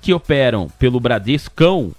que operam pelo Bradescão,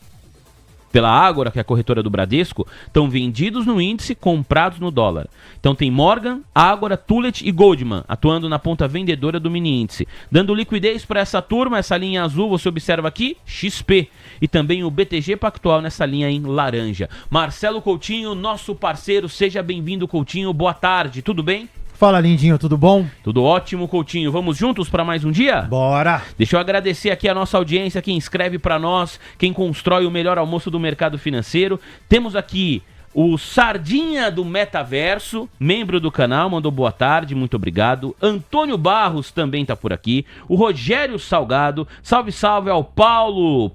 pela Ágora, que é a corretora do Bradesco, estão vendidos no índice, comprados no dólar. Então tem Morgan, Ágora, Tullet e Goldman atuando na ponta vendedora do mini índice. Dando liquidez para essa turma, essa linha azul, você observa aqui, XP. E também o BTG Pactual nessa linha em laranja. Marcelo Coutinho, nosso parceiro, seja bem-vindo, Coutinho. Boa tarde, tudo bem? Fala, lindinho, tudo bom? Tudo ótimo, Coutinho. Vamos juntos para mais um dia? Bora! Deixa eu agradecer aqui a nossa audiência, quem escreve para nós, quem constrói o melhor almoço do mercado financeiro. Temos aqui o Sardinha do Metaverso, membro do canal, mandou boa tarde, muito obrigado. Antônio Barros também tá por aqui. O Rogério Salgado, salve, salve ao Paulo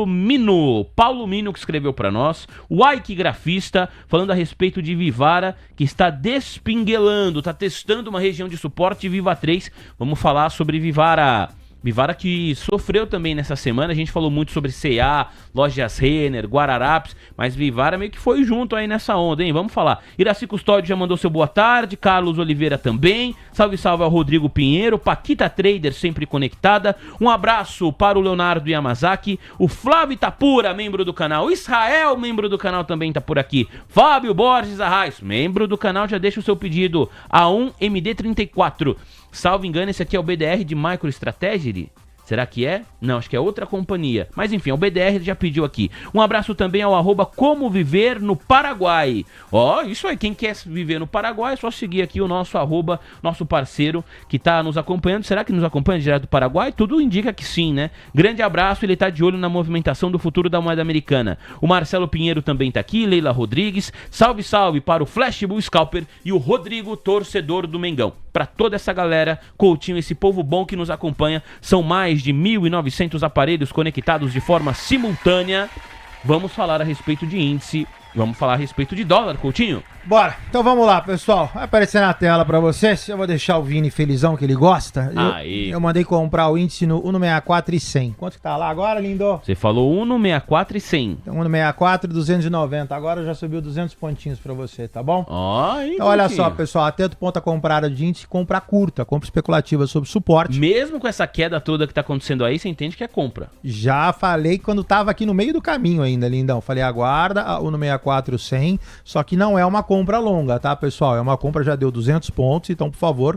Mino que escreveu para nós. O Ike Grafista, falando a respeito de Vivara, que está despinguelando, tá testando uma região de suporte Viva 3. Vamos falar sobre Vivara. Vivara que sofreu também nessa semana, a gente falou muito sobre C&A, Lojas Renner, Guararapes, mas Vivara meio que foi junto aí nessa onda, hein? Vamos falar. Iraci Custódio já mandou seu boa tarde, Carlos Oliveira também, salve, salve ao Rodrigo Pinheiro, Paquita Trader sempre conectada, um abraço para o Leonardo Yamazaki, o Flávio Itapura, membro do canal, Israel, membro do canal também tá por aqui, Fábio Borges Arraes, membro do canal, já deixa o seu pedido, A1MD34. Salvo engano, esse aqui é o BDR de MicroStrategy? Será que é? Não, acho que é outra companhia. Mas enfim, o BDR já pediu aqui. Um abraço também ao @Como Viver no Paraguai. Ó, isso aí, quem quer viver no Paraguai é só seguir aqui o nosso nosso parceiro que está nos acompanhando. Será que nos acompanha direto do Paraguai? Tudo indica que sim, né? Grande abraço, ele está de olho na movimentação do futuro da moeda americana. O Marcelo Pinheiro também está aqui, Leila Rodrigues. Salve, salve para o Flash Bull Scalper e o Rodrigo, torcedor do Mengão. Para toda essa galera, Coutinho, esse povo bom que nos acompanha, são mais de 1.900 aparelhos conectados de forma simultânea. Vamos falar a respeito de índice, vamos falar a respeito de dólar, Coutinho. Bora, então vamos lá, pessoal. Vai aparecer na tela pra vocês. Eu vou deixar o Vini felizão, que ele gosta. Eu mandei comprar o índice no 164 e 100. Quanto que tá lá agora, lindo? Você falou 164 e 100. Então, 164 e 290. Agora já subiu 200 pontinhos pra você, tá bom? Então olha só, pessoal. Atento ponto a comprada de índice, compra curta, compra especulativa sob suporte. Mesmo com essa queda toda que tá acontecendo aí, você entende que é compra. Já falei quando tava aqui no meio do caminho ainda, lindão. Falei, aguarda o 164 e o 100. Só que não é uma compra longa, tá, pessoal? É uma compra, já deu 200 pontos, então, por favor,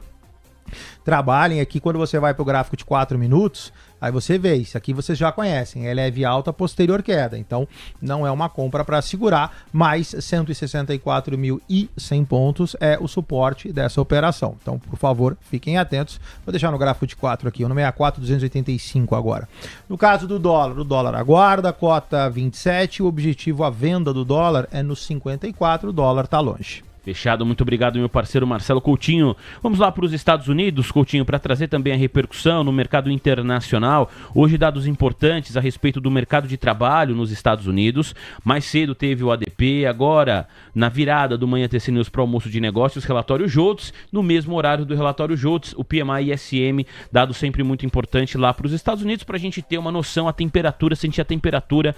trabalhem aqui. Quando você vai pro gráfico de 4 minutos, aí você vê, isso aqui vocês já conhecem, é leve alta, posterior queda, então não é uma compra para segurar, mas 164.100 pontos é o suporte dessa operação. Então, por favor, fiquem atentos. Vou deixar no gráfico de 4 aqui, o 164, 285 agora. No caso do dólar, o dólar aguarda, cota 27, o objetivo, a venda do dólar é no 54, o dólar tá longe. Fechado, muito obrigado, meu parceiro Marcelo Coutinho. Vamos lá para os Estados Unidos, Coutinho, para trazer também a repercussão no mercado internacional. Hoje, dados importantes a respeito do mercado de trabalho nos Estados Unidos. Mais cedo teve o ADP, agora, na virada do Manhã TC News para o almoço de negócios, relatório JOLTS. No mesmo horário do relatório JOLTS, o PMI ISM, dado sempre muito importante lá para os Estados Unidos, para a gente ter uma noção, a temperatura, sentir a temperatura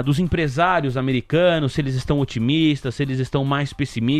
dos empresários americanos, se eles estão otimistas, se eles estão mais pessimistas.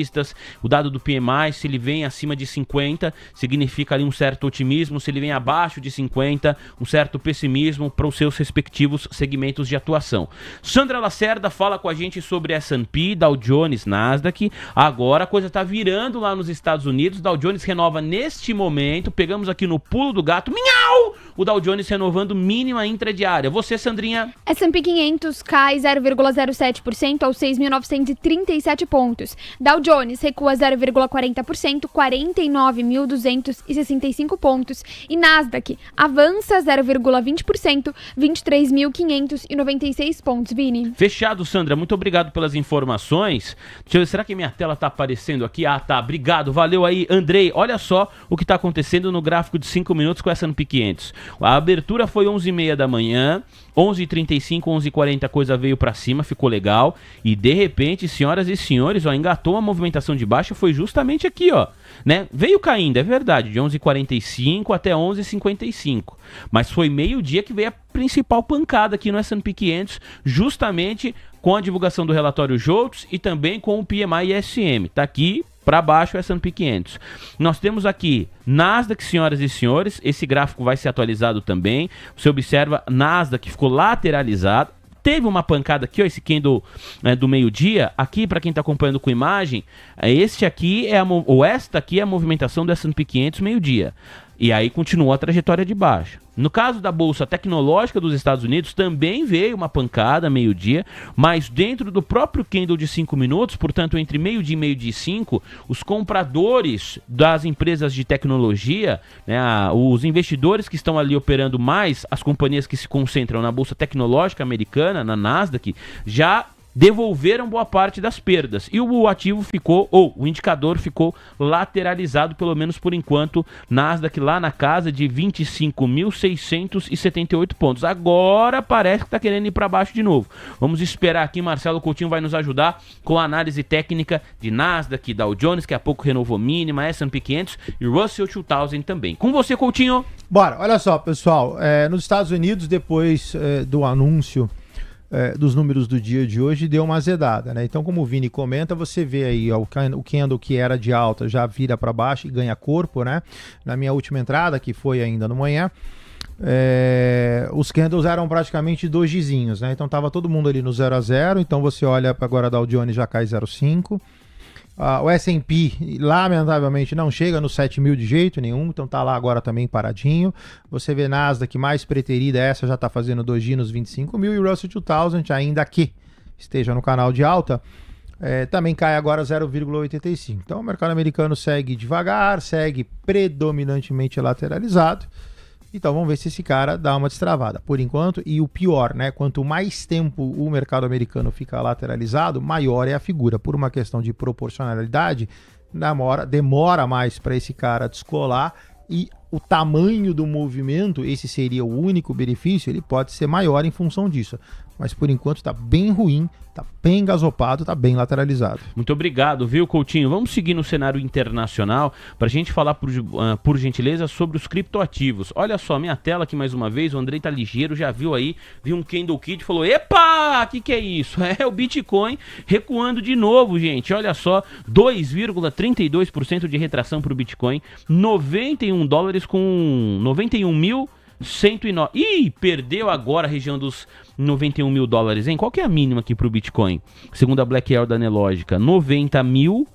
O dado do PMI, se ele vem acima de 50, significa ali um certo otimismo, se ele vem abaixo de 50, um certo pessimismo para os seus respectivos segmentos de atuação. Sandra Lacerda fala com a gente sobre S&P, Dow Jones, Nasdaq. Agora a coisa está virando lá nos Estados Unidos. Dow Jones renova neste momento, pegamos aqui no pulo do gato, minhau! O Dow Jones renovando mínima intradiária. Você, Sandrinha? S&P 500 cai 0,07% aos 6.937 pontos. Dow Jones recua 0,40%, 49.265 pontos. E Nasdaq avança 0,20%, 23.596 pontos, Vini. Fechado, Sandra. Muito obrigado pelas informações. Deixa eu ver, será que minha tela tá aparecendo aqui? Ah, tá. Obrigado. Valeu aí, Andrei. Olha só o que tá acontecendo no gráfico de 5 minutos com essa S&P 500. A abertura foi 11h30 da manhã, 11h35, 11h40 a coisa veio pra cima, ficou legal. E de repente, senhoras e senhores, ó, engatou a movimentação de baixa, foi justamente aqui, ó, né? Veio caindo, é verdade, de 11h45 até 11h55. Mas foi meio-dia que veio a principal pancada aqui no S&P 500, justamente com a divulgação do relatório JOLTS e também com o PMI ISM. Tá aqui, para baixo o S&P 500. Nós temos aqui Nasdaq, senhoras e senhores, esse gráfico vai ser atualizado também. Você observa Nasdaq ficou lateralizado. Teve uma pancada aqui, ó, esse candle do meio-dia. Aqui, para quem está acompanhando com imagem, esta aqui é a movimentação do S&P 500 meio-dia. E aí continuou a trajetória de baixa. No caso da Bolsa Tecnológica dos Estados Unidos, também veio uma pancada meio-dia, mas dentro do próprio candle de 5 minutos, portanto, entre meio-dia e meio-dia e 5, os compradores das empresas de tecnologia, né, os investidores que estão ali operando mais, as companhias que se concentram na Bolsa Tecnológica americana, na Nasdaq, já devolveram boa parte das perdas e o ativo ficou, ou o indicador ficou lateralizado, pelo menos por enquanto, Nasdaq lá na casa de 25.678 pontos. Agora parece que está querendo ir para baixo de novo. Vamos esperar aqui, Marcelo Coutinho vai nos ajudar com a análise técnica de Nasdaq, Dow Jones, que há pouco renovou mínima, S&P 500 e Russell 2000 também. Com você, Coutinho. Bora, olha só, pessoal, nos Estados Unidos, depois do anúncio dos números do dia de hoje, deu uma azedada, né? Então, como o Vini comenta, você vê aí ó, o candle que era de alta já vira para baixo e ganha corpo, né? Na minha última entrada, que foi ainda no manhã, os candles eram praticamente dojizinhos, né? Então tava todo mundo ali no 0 a 0, então você olha agora Dow Jones já cai 0,5. O S&P, lamentavelmente, não chega no 7.000 de jeito nenhum, então tá lá agora também paradinho. Você vê Nasdaq mais preterida, essa já tá fazendo doji nos 25.000, e o Russell 2000, ainda que esteja no canal de alta, também cai agora 0,85. Então o mercado americano segue devagar, segue predominantemente lateralizado. Então vamos ver se esse cara dá uma destravada. Por enquanto, e o pior, né? Quanto mais tempo o mercado americano fica lateralizado, maior é a figura. Por uma questão de proporcionalidade, demora mais para esse cara descolar, e o tamanho do movimento, esse seria o único benefício, ele pode ser maior em função disso. Mas por enquanto está bem ruim, está bem gasopado, está bem lateralizado. Muito obrigado, viu, Coutinho? Vamos seguir no cenário internacional para a gente falar, por gentileza, sobre os criptoativos. Olha só, minha tela aqui mais uma vez, o Andrei tá ligeiro, já viu aí, viu um candle kit e falou, epa, que é isso? É o Bitcoin recuando de novo, gente. Olha só, 2,32% de retração para o Bitcoin, 91 dólares com 91.109. Ih, perdeu agora a região dos 91 mil dólares, hein? Qual que é a mínima aqui pro Bitcoin? Segundo a Black Air da Nelógica, 90 mil,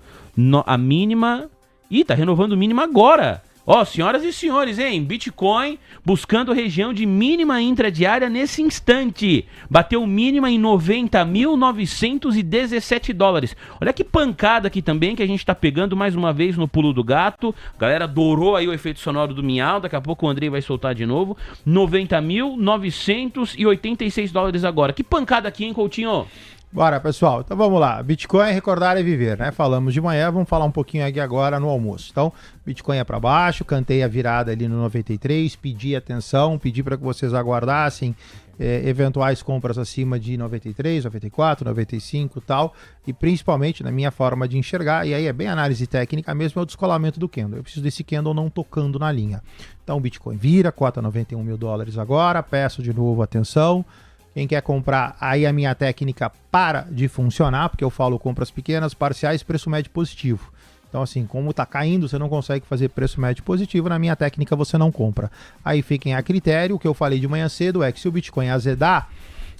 a mínima. Ih, tá renovando o mínimo agora. Ó, senhoras e senhores, hein? Bitcoin buscando região de mínima intradiária nesse instante. Bateu mínima em 90.917 dólares. Olha que pancada aqui também que a gente tá pegando mais uma vez no pulo do gato. Galera adorou aí o efeito sonoro do Miau. Daqui a pouco o Andrei vai soltar de novo. 90.986 dólares agora. Que pancada aqui, hein, Coutinho? Bora, pessoal. Então vamos lá. Bitcoin, recordar e viver, né? Falamos de manhã, vamos falar um pouquinho aqui agora no almoço. Então, Bitcoin é para baixo, cantei a virada ali no 93, pedi atenção, pedi para que vocês aguardassem eventuais compras acima de 93, 94, 95 e tal, e principalmente na minha forma de enxergar, e aí é bem análise técnica mesmo, é o descolamento do candle. Eu preciso desse candle não tocando na linha. Então o Bitcoin vira, cota 91 mil dólares agora, peço de novo atenção. Quem quer comprar, aí a minha técnica para de funcionar, porque eu falo compras pequenas, parciais, preço médio positivo. Então assim, como tá caindo, você não consegue fazer preço médio positivo, na minha técnica você não compra. Aí fiquem a critério, o que eu falei de manhã cedo é que se o Bitcoin azedar,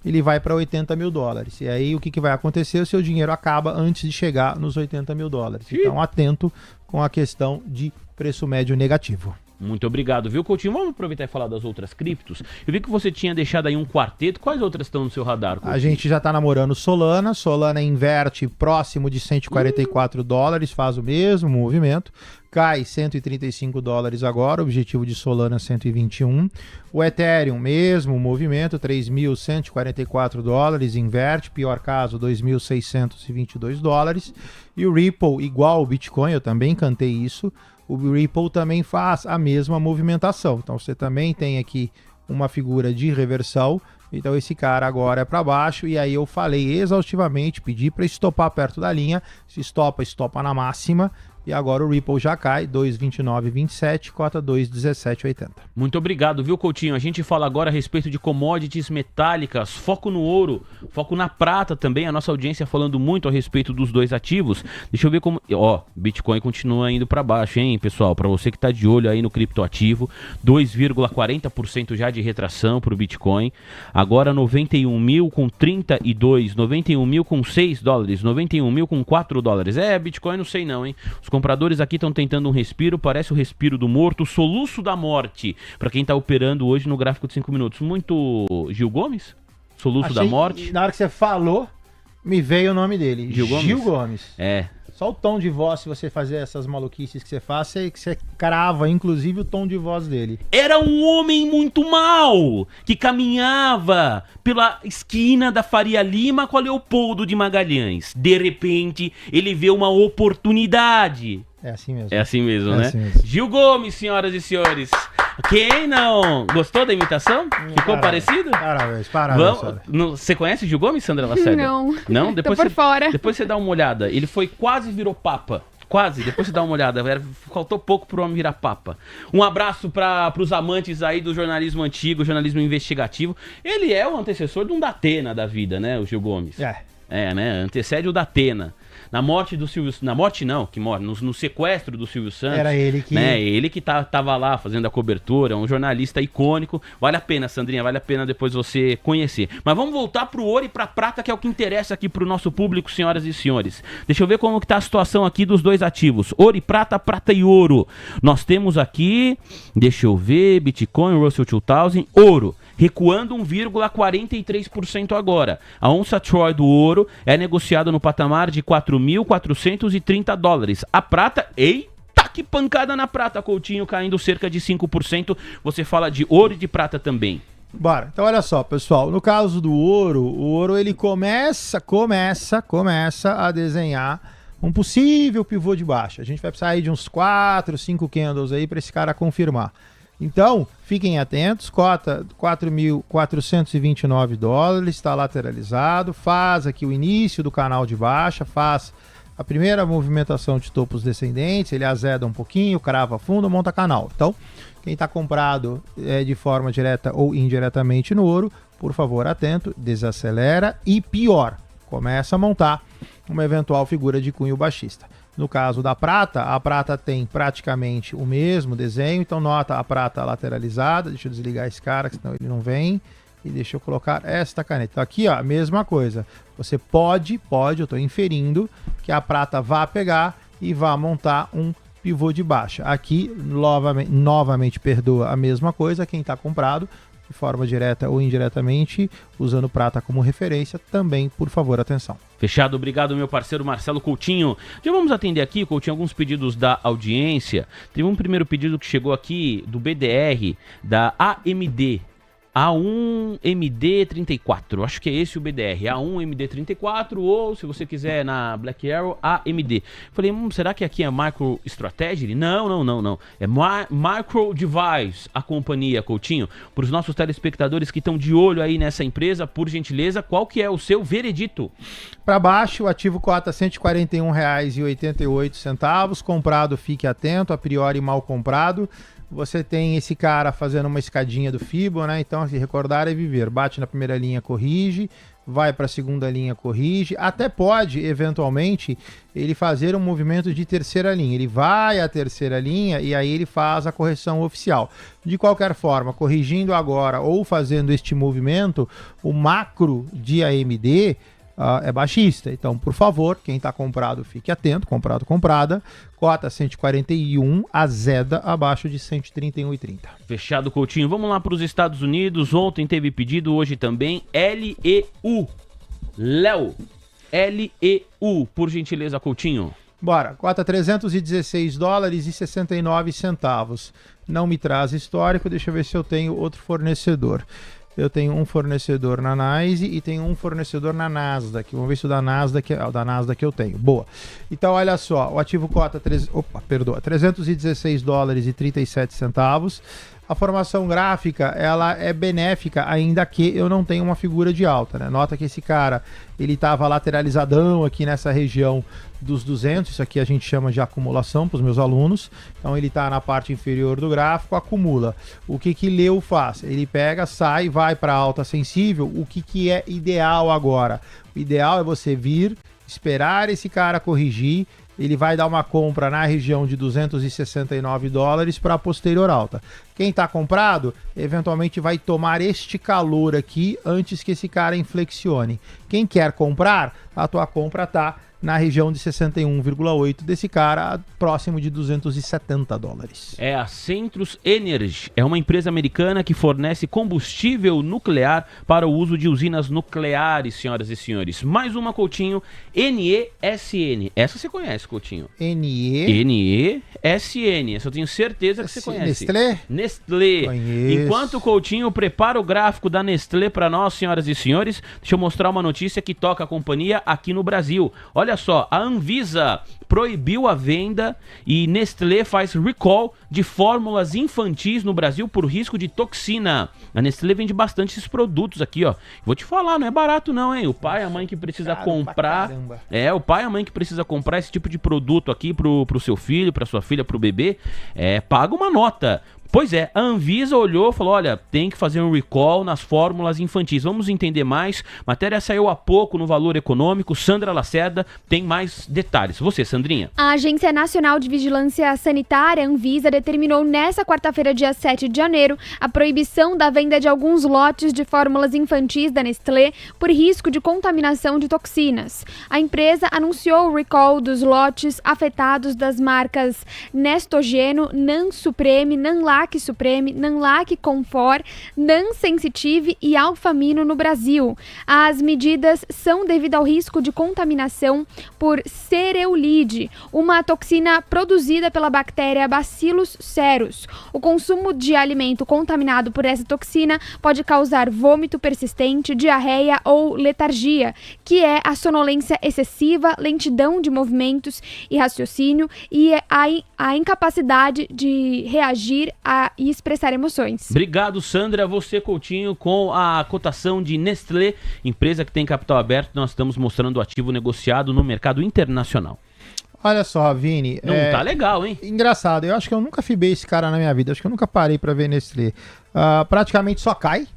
ele vai para 80 mil dólares. E aí o que vai acontecer? O seu dinheiro acaba antes de chegar nos 80 mil dólares. Então atento com a questão de preço médio negativo. Muito obrigado, viu, Coutinho? Vamos aproveitar e falar das outras criptos. Eu vi que você tinha deixado aí um quarteto. Quais outras estão no seu radar, Coutinho? A gente já está namorando Solana. Solana inverte próximo de 144 dólares, faz o mesmo movimento. Cai 135 dólares agora, objetivo de Solana 121. O Ethereum, mesmo movimento, 3.144 dólares, inverte, pior caso, 2.622 dólares. E o Ripple, igual o Bitcoin, eu também cantei isso. O Ripple também faz a mesma movimentação. Então você também tem aqui uma figura de reversão. Então esse cara agora é para baixo. E aí eu falei exaustivamente, pedi para estopar perto da linha. Se estopa na máxima. E agora o Ripple já cai, 2,2927, cota 2,1780. Muito obrigado, viu, Coutinho? A gente fala agora a respeito de commodities metálicas, foco no ouro, foco na prata também. A nossa audiência falando muito a respeito dos dois ativos. Deixa eu ver como... Ó, Bitcoin continua indo para baixo, hein, pessoal? Para você que tá de olho aí no criptoativo, 2,40% já de retração pro Bitcoin. Agora 91 mil com 32, 91 mil com 6 dólares, 91 mil com 4 dólares. Bitcoin não sei não, hein? Os compradores aqui estão tentando um respiro, parece o respiro do morto, o soluço da morte, para quem tá operando hoje no gráfico de 5 minutos. Muito Gil Gomes? Soluço da morte? Na hora que você falou, me veio o nome dele. Gil Gomes? Só o tom de voz, se você fazer essas maluquices que você faz, você crava, inclusive, o tom de voz dele. Era um homem muito mau, que caminhava pela esquina da Faria Lima com a Leopoldo de Magalhães. De repente, ele vê uma oportunidade. É assim mesmo. É assim mesmo, né? Assim mesmo. Gil Gomes, senhoras e senhores. Quem não? Gostou da imitação? Ficou parecido? Parabéns. Você conhece o Gil Gomes, Sandra Lacerda? Não. Não? Tô por fora. Depois você dá uma olhada. Ele quase virou papa. Quase, depois você dá uma olhada. Faltou pouco pro homem virar papa. Um abraço pros amantes aí do jornalismo antigo, jornalismo investigativo. Ele é o antecessor de um Datena da vida, né, o Gil Gomes? Né? Antecede o Datena. Na morte do Silvio... Na morte não, que morre. No sequestro do Silvio Santos. Era ele que... Né? Ele que tava lá fazendo a cobertura. Um jornalista icônico. Vale a pena, Sandrinha. Vale a pena depois você conhecer. Mas vamos voltar pro ouro e pra prata, que é o que interessa aqui pro nosso público, senhoras e senhores. Deixa eu ver como que tá a situação aqui dos dois ativos. Ouro e prata, prata e ouro. Nós temos aqui... Deixa eu ver... Bitcoin, Russell 2000, ouro. Recuando 1,43% agora. A onça Troy do ouro é negociada no patamar de 4.430 dólares. A prata, eita, que pancada na prata, Coutinho, caindo cerca de 5%. Você fala de ouro e de prata também. Bora. Então olha só, pessoal. No caso do ouro, o ouro ele começa a desenhar um possível pivô de baixa. A gente vai precisar aí de uns 4, 5 candles aí para esse cara confirmar. Então, fiquem atentos, cota 4.429 dólares, está lateralizado, faz aqui o início do canal de baixa, faz a primeira movimentação de topos descendentes, ele azeda um pouquinho, crava fundo, monta canal. Então, quem está comprado de forma direta ou indiretamente no ouro, por favor, atento, desacelera e pior, começa a montar uma eventual figura de cunho baixista. No caso da prata, a prata tem praticamente o mesmo desenho, então nota a prata lateralizada. Deixa eu desligar esse cara, senão ele não vem. E deixa eu colocar esta caneta. Então aqui, ó, a mesma coisa. Você pode, eu estou inferindo que a prata vá pegar e vá montar um pivô de baixa. Aqui, novamente, perdoa a mesma coisa, quem está comprado, de forma direta ou indiretamente, usando prata como referência, também, por favor, atenção. Fechado, obrigado, meu parceiro Marcelo Coutinho. Já vamos atender aqui, Coutinho, alguns pedidos da audiência. Teve um primeiro pedido que chegou aqui do BDR, da AMD. A1MD34, acho que é esse o BDR, A1MD34, ou se você quiser na Black Arrow, AMD. Falei, será que aqui é MicroStrategy? Não. É Micro Device, a companhia, Coutinho. Para os nossos telespectadores que estão de olho aí nessa empresa, por gentileza, qual que é o seu veredito? Para baixo, o ativo cota R$ 141,88, comprado, fique atento, a priori mal comprado. Você tem esse cara fazendo uma escadinha do Fibo, né? Então, se recordar é viver. Bate na primeira linha, corrige. Vai para a segunda linha, corrige. Até pode, eventualmente, ele fazer um movimento de terceira linha. Ele vai à terceira linha e aí ele faz a correção oficial. De qualquer forma, corrigindo agora ou fazendo este movimento, o macro de AMD... é baixista, então por favor, quem está comprado fique atento, comprada, cota 141, azeda abaixo de 131,30. Fechado, Coutinho. Vamos lá para os Estados Unidos, ontem teve pedido, hoje também, LEU, Léo, LEU, por gentileza, Coutinho. Bora, cota 316 dólares e 69 centavos, não me traz histórico, deixa eu ver se eu tenho outro fornecedor. Eu tenho um fornecedor na NYSE e tenho um fornecedor na Nasdaq. Vamos ver se o da Nasdaq eu tenho. Boa. Então, olha só. O ativo cota 316 dólares e 37 centavos. a formação gráfica, ela é benéfica, ainda que eu não tenha uma figura de alta, né? Nota que esse cara, ele estava lateralizadão aqui nessa região dos 200, isso aqui a gente chama de acumulação para os meus alunos, então ele está na parte inferior do gráfico, acumula. O que Leu faz? Ele pega, sai, vai para alta sensível. O que é ideal agora? O ideal é você vir, esperar esse cara corrigir, ele vai dar uma compra na região de $269 para a posterior alta. Quem está comprado, eventualmente vai tomar este calor aqui antes que esse cara inflexione. Quem quer comprar, a tua compra está na região de 61,8 desse cara, próximo de $270. É a Centrus Energy, é uma empresa americana que fornece combustível nuclear para o uso de usinas nucleares, senhoras e senhores. Mais uma, Coutinho, NESN. Essa você conhece, Coutinho? NESN. Essa eu tenho certeza que você conhece. Nestlé. Conheço. Enquanto o Coutinho prepara o gráfico da Nestlé para nós, senhoras e senhores, deixa eu mostrar uma notícia que toca a companhia aqui no Brasil. Olha só, a Anvisa proibiu a venda e Nestlé faz recall de fórmulas infantis no Brasil por risco de toxina. A Nestlé vende bastante esses produtos aqui, ó. Vou te falar, não é barato não, hein? O pai e a mãe que precisa comprar... o pai e a mãe que precisa comprar esse tipo de produto aqui pro seu filho, pra sua filha, pro bebê, paga uma nota. Pois é, a Anvisa olhou e falou, olha, tem que fazer um recall nas fórmulas infantis. Vamos entender mais. Matéria saiu há pouco no Valor Econômico. Sandra Lacerda tem mais detalhes. Você, Sandrinha. A Agência Nacional de Vigilância Sanitária, Anvisa, determinou nesta quarta-feira, dia 7 de janeiro, a proibição da venda de alguns lotes de fórmulas infantis da Nestlé por risco de contaminação de toxinas. A empresa anunciou o recall dos lotes afetados das marcas Nestogeno, Nan Supreme, Nanlac Supreme, Nanlac Comfort, Nan Sensitive e Alfamino no Brasil. As medidas são devido ao risco de contaminação por cereulide, uma toxina produzida pela bactéria Bacillus cereus. O consumo de alimento contaminado por essa toxina pode causar vômito persistente, diarreia ou letargia, que é a sonolência excessiva, lentidão de movimentos e raciocínio e a incapacidade de reagir e expressar emoções. Obrigado, Sandra. Você, Coutinho, com a cotação de Nestlé, empresa que tem capital aberto, nós estamos mostrando o ativo negociado no mercado internacional. Olha só, Vini. Não tá legal, hein? Engraçado, eu acho que eu nunca fibei esse cara na minha vida, acho que eu nunca parei para ver Nestlé. Praticamente só cai.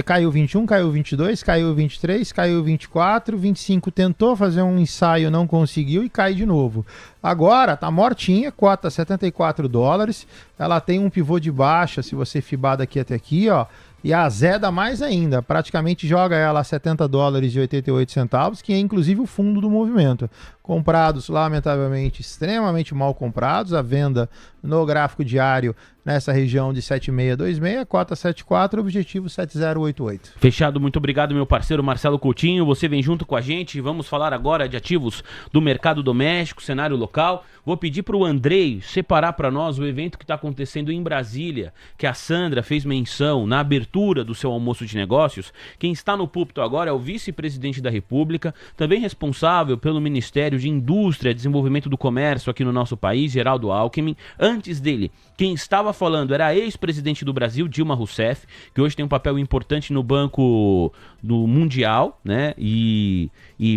Caiu 21, caiu 22, caiu 23, caiu 24, 25 tentou fazer um ensaio, não conseguiu e cai de novo. Agora tá mortinha, cota $74. Ela tem um pivô de baixa, se você fibar daqui até aqui, ó. E azeda mais ainda, praticamente joga ela a $70,88, que é inclusive o fundo do movimento. Comprados, lamentavelmente, extremamente mal comprados, a venda no gráfico diário nessa região de 7626, cota 74, objetivo 7088. Fechado, muito obrigado, meu parceiro Marcelo Coutinho, você vem junto com a gente, vamos falar agora de ativos do mercado doméstico, cenário local. Vou pedir para o Andrei separar para nós o evento que está acontecendo em Brasília, que a Sandra fez menção na abertura do seu almoço de negócios. Quem está no púlpito agora é o vice-presidente da República, também responsável pelo Ministério de Indústria e Desenvolvimento do Comércio aqui no nosso país, Geraldo Alckmin. Antes dele, quem estava falando era a ex-presidente do Brasil, Dilma Rousseff, que hoje tem um papel importante no Banco do Mundial, né? E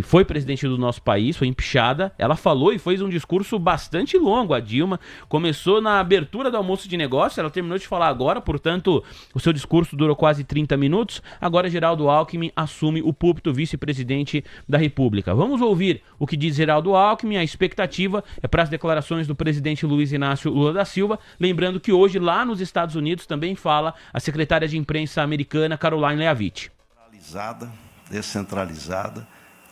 foi presidente do nosso país, foi empichada. Ela falou e fez um discurso bastante longo, a Dilma. Começou na abertura do almoço de negócio, ela terminou de falar agora, portanto, o seu discurso durou quase 30 minutos. Agora, Geraldo Alckmin assume o púlpito vice-presidente da República. Vamos ouvir o que diz Geraldo Alckmin. A expectativa é para as declarações do presidente Luiz Inácio Lula da Silva. Lembrando que hoje, lá nos Estados Unidos, também fala a secretária de imprensa americana, Caroline Leavitt. Descentralizada,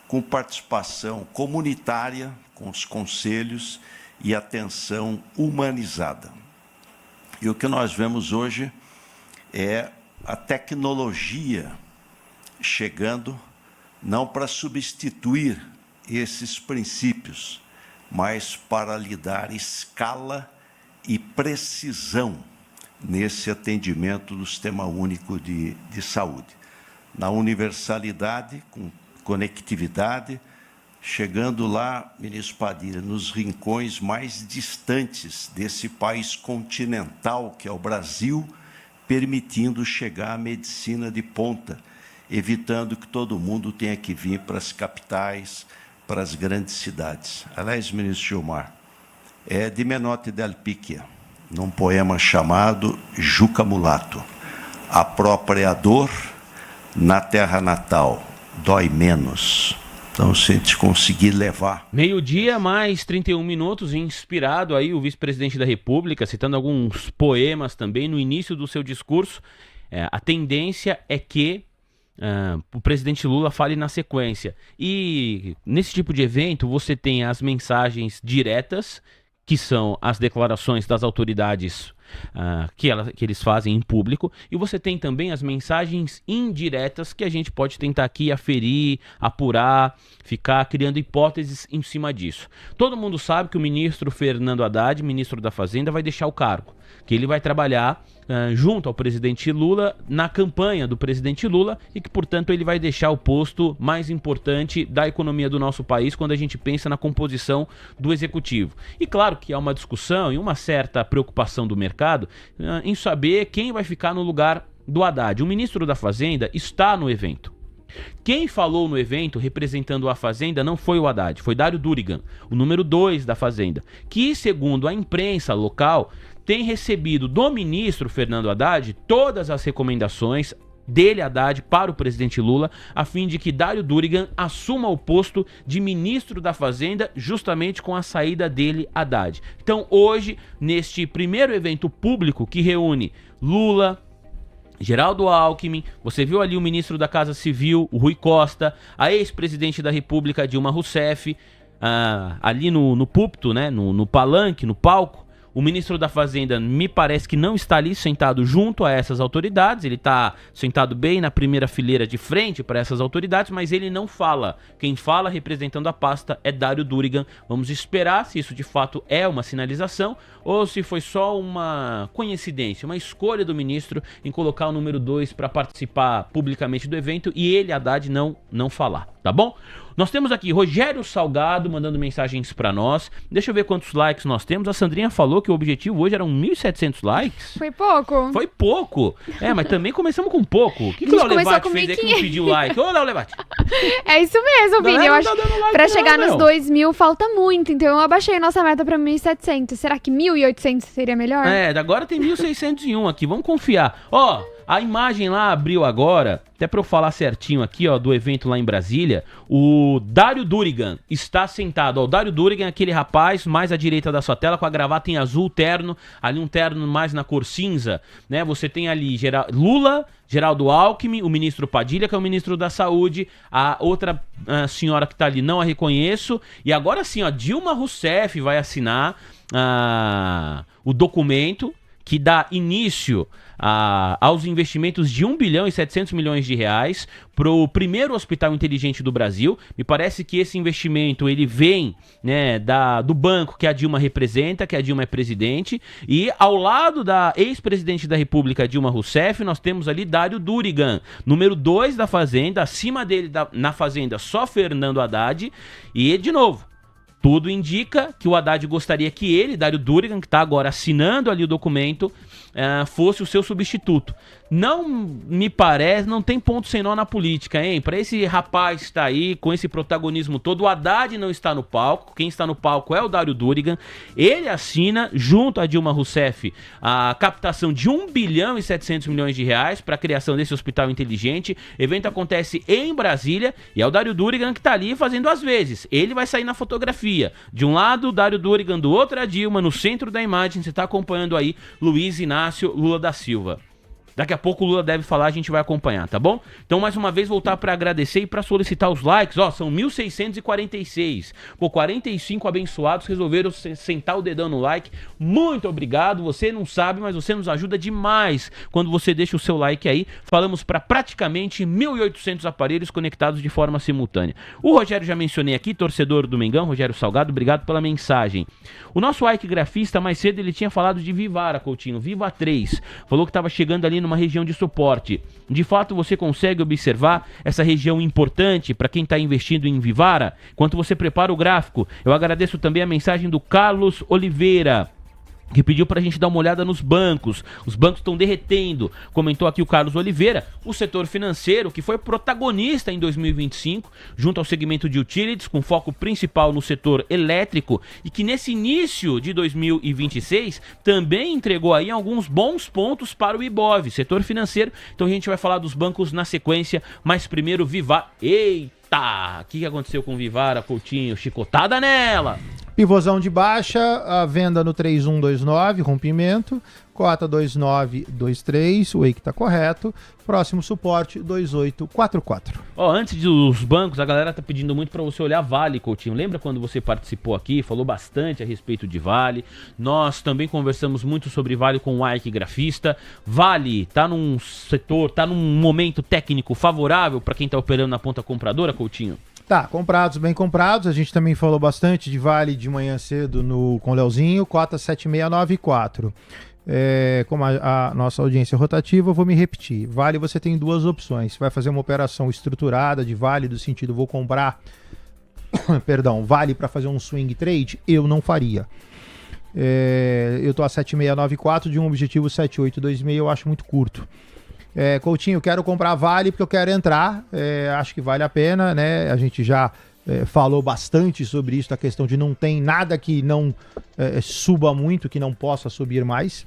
com participação comunitária, com os conselhos e atenção humanizada. E o que nós vemos hoje é a tecnologia chegando não para substituir esses princípios, mas para lhe dar escala e precisão nesse atendimento do Sistema Único de Saúde. Na universalidade, com conectividade, chegando lá, ministro Padilha, nos rincões mais distantes desse país continental, que é o Brasil, permitindo chegar à medicina de ponta, evitando que todo mundo tenha que vir para as capitais, para as grandes cidades. Aliás, ministro Gilmar, é de Menotti del Picchia, num poema chamado Juca Mulato. A própria dor na terra natal dói menos. Então, se a gente conseguir levar... Meio-dia, mais 31 minutos, inspirado aí o vice-presidente da República, citando alguns poemas também no início do seu discurso. A tendência é que o presidente Lula fale na sequência. E nesse tipo de evento você tem as mensagens diretas, que são as declarações das autoridades que eles fazem em público, e você tem também as mensagens indiretas que a gente pode tentar aqui aferir, apurar, ficar criando hipóteses em cima disso. Todo mundo sabe que o ministro Fernando Haddad, ministro da Fazenda, vai deixar o cargo, que ele vai trabalhar junto ao presidente Lula, na campanha do presidente Lula, e que, portanto, ele vai deixar o posto mais importante da economia do nosso país quando a gente pensa na composição do executivo. E claro que há uma discussão e uma certa preocupação do mercado em saber quem vai ficar no lugar do Haddad. O ministro da Fazenda está no evento. Quem falou no evento representando a Fazenda não foi o Haddad, foi Dário Durigan, o número 2 da Fazenda, que, segundo a imprensa local, tem recebido do ministro Fernando Haddad todas as recomendações dele, Haddad, para o presidente Lula, a fim de que Dário Durigan assuma o posto de ministro da Fazenda, justamente com a saída dele, Haddad. Então, hoje, neste primeiro evento público que reúne Lula, Geraldo Alckmin, você viu ali o ministro da Casa Civil, o Rui Costa, a ex-presidente da República, Dilma Rousseff, ali no púlpito, né, no palanque, no palco. O ministro da Fazenda me parece que não está ali sentado junto a essas autoridades, ele está sentado bem na primeira fileira de frente para essas autoridades, mas ele não fala. Quem fala representando a pasta é Dário Durigan. Vamos esperar se isso de fato é uma sinalização ou se foi só uma coincidência, uma escolha do ministro em colocar o número 2 para participar publicamente do evento e ele, Haddad, não falar, tá bom? Nós temos aqui Rogério Salgado mandando mensagens pra nós. Deixa eu ver quantos likes nós temos. A Sandrinha falou que o objetivo hoje eram 1.700 likes. Foi pouco. Foi pouco. Mas também começamos com pouco. O que o Léo Levati fez aí que não pediu like? Ô, Léo Levati. É isso mesmo, Vini. Eu acho que pra chegar nos 2.000 falta muito. Então eu abaixei nossa meta pra 1.700. Será que 1.800 seria melhor? Agora tem 1.601 aqui. Vamos confiar. A imagem lá abriu agora, até para eu falar certinho aqui, do evento lá em Brasília, o Dário Durigan está sentado. O Dário Durigan é aquele rapaz mais à direita da sua tela, com a gravata em azul, terno, ali um terno mais na cor cinza, né? Você tem ali Lula, Geraldo Alckmin, o ministro Padilha, que é o ministro da Saúde, a outra senhora que está ali, não a reconheço, e agora sim, Dilma Rousseff vai assinar o documento que dá início aos investimentos de 1 bilhão e 700 milhões de reais para o primeiro hospital inteligente do Brasil. Me parece que esse investimento ele vem, né, do banco que a Dilma representa, que a Dilma é presidente, e ao lado da ex-presidente da República, Dilma Rousseff, nós temos ali Dário Durigan, número 2 da Fazenda, acima dele na Fazenda só Fernando Haddad, e de novo, tudo indica que o Haddad gostaria que ele, Dário Durigan, que está agora assinando ali o documento, fosse o seu substituto. Não me parece, não tem ponto sem nó na política, hein? Para esse rapaz que está aí, com esse protagonismo todo, o Haddad não está no palco, quem está no palco é o Dário Durigan. Ele assina, junto a Dilma Rousseff, a captação de 1 bilhão e 700 milhões de reais para a criação desse hospital inteligente. O evento acontece em Brasília e é o Dário Durigan que está ali fazendo as vezes. Ele vai sair na fotografia. De um lado, o Dário Durigan, do outro, a Dilma, no centro da imagem. Você está acompanhando aí Luiz Inácio Lula da Silva. Daqui a pouco o Lula deve falar, a gente vai acompanhar, tá bom? Então, mais uma vez, voltar para agradecer e para solicitar os likes. São 1.646. 45 abençoados resolveram sentar o dedão no like. Muito obrigado. Você não sabe, mas você nos ajuda demais quando você deixa o seu like aí. Falamos para praticamente 1.800 aparelhos conectados de forma simultânea. O Rogério já mencionei aqui, torcedor do Mengão, Rogério Salgado, obrigado pela mensagem. O nosso Ike grafista, mais cedo, ele tinha falado de Vivara, Coutinho, Viva 3. Falou que estava chegando ali numa região de suporte. De fato, você consegue observar essa região importante para quem está investindo em Vivara? Enquanto você prepara o gráfico, eu agradeço também a mensagem do Carlos Oliveira, que pediu para a gente dar uma olhada nos bancos. Os bancos estão derretendo. Comentou aqui o Carlos Oliveira, o setor financeiro, que foi protagonista em 2025, junto ao segmento de utilities, com foco principal no setor elétrico, e que nesse início de 2026 também entregou aí alguns bons pontos para o Ibov, setor financeiro. Então a gente vai falar dos bancos na sequência, mas primeiro Vivara. Eita! O que aconteceu com Vivara, Coutinho? Chicotada nela! Pivôzão de baixa, a venda no 3129, rompimento, cota 2923, o wake tá correto, próximo suporte 2844. Antes dos bancos, a galera tá pedindo muito para você olhar Vale, Coutinho. Lembra quando você participou aqui, falou bastante a respeito de Vale? Nós também conversamos muito sobre Vale com o Ike Grafista. Vale tá num setor, tá num momento técnico favorável para quem tá operando na ponta compradora, Coutinho? Tá, comprados, bem comprados. A gente também falou bastante de Vale de manhã cedo com o Leozinho, cota 7694. Como a nossa audiência rotativa, eu vou me repetir. Vale, você tem duas opções. Você vai fazer uma operação estruturada de Vale, do sentido, vou comprar, Vale para fazer um swing trade, eu não faria. Eu tô a 7694 de um objetivo 7826, eu acho muito curto. Coutinho, quero comprar Vale porque eu quero entrar, acho que vale a pena, né? A gente já falou bastante sobre isso, a questão de não tem nada que não suba muito, que não possa subir mais.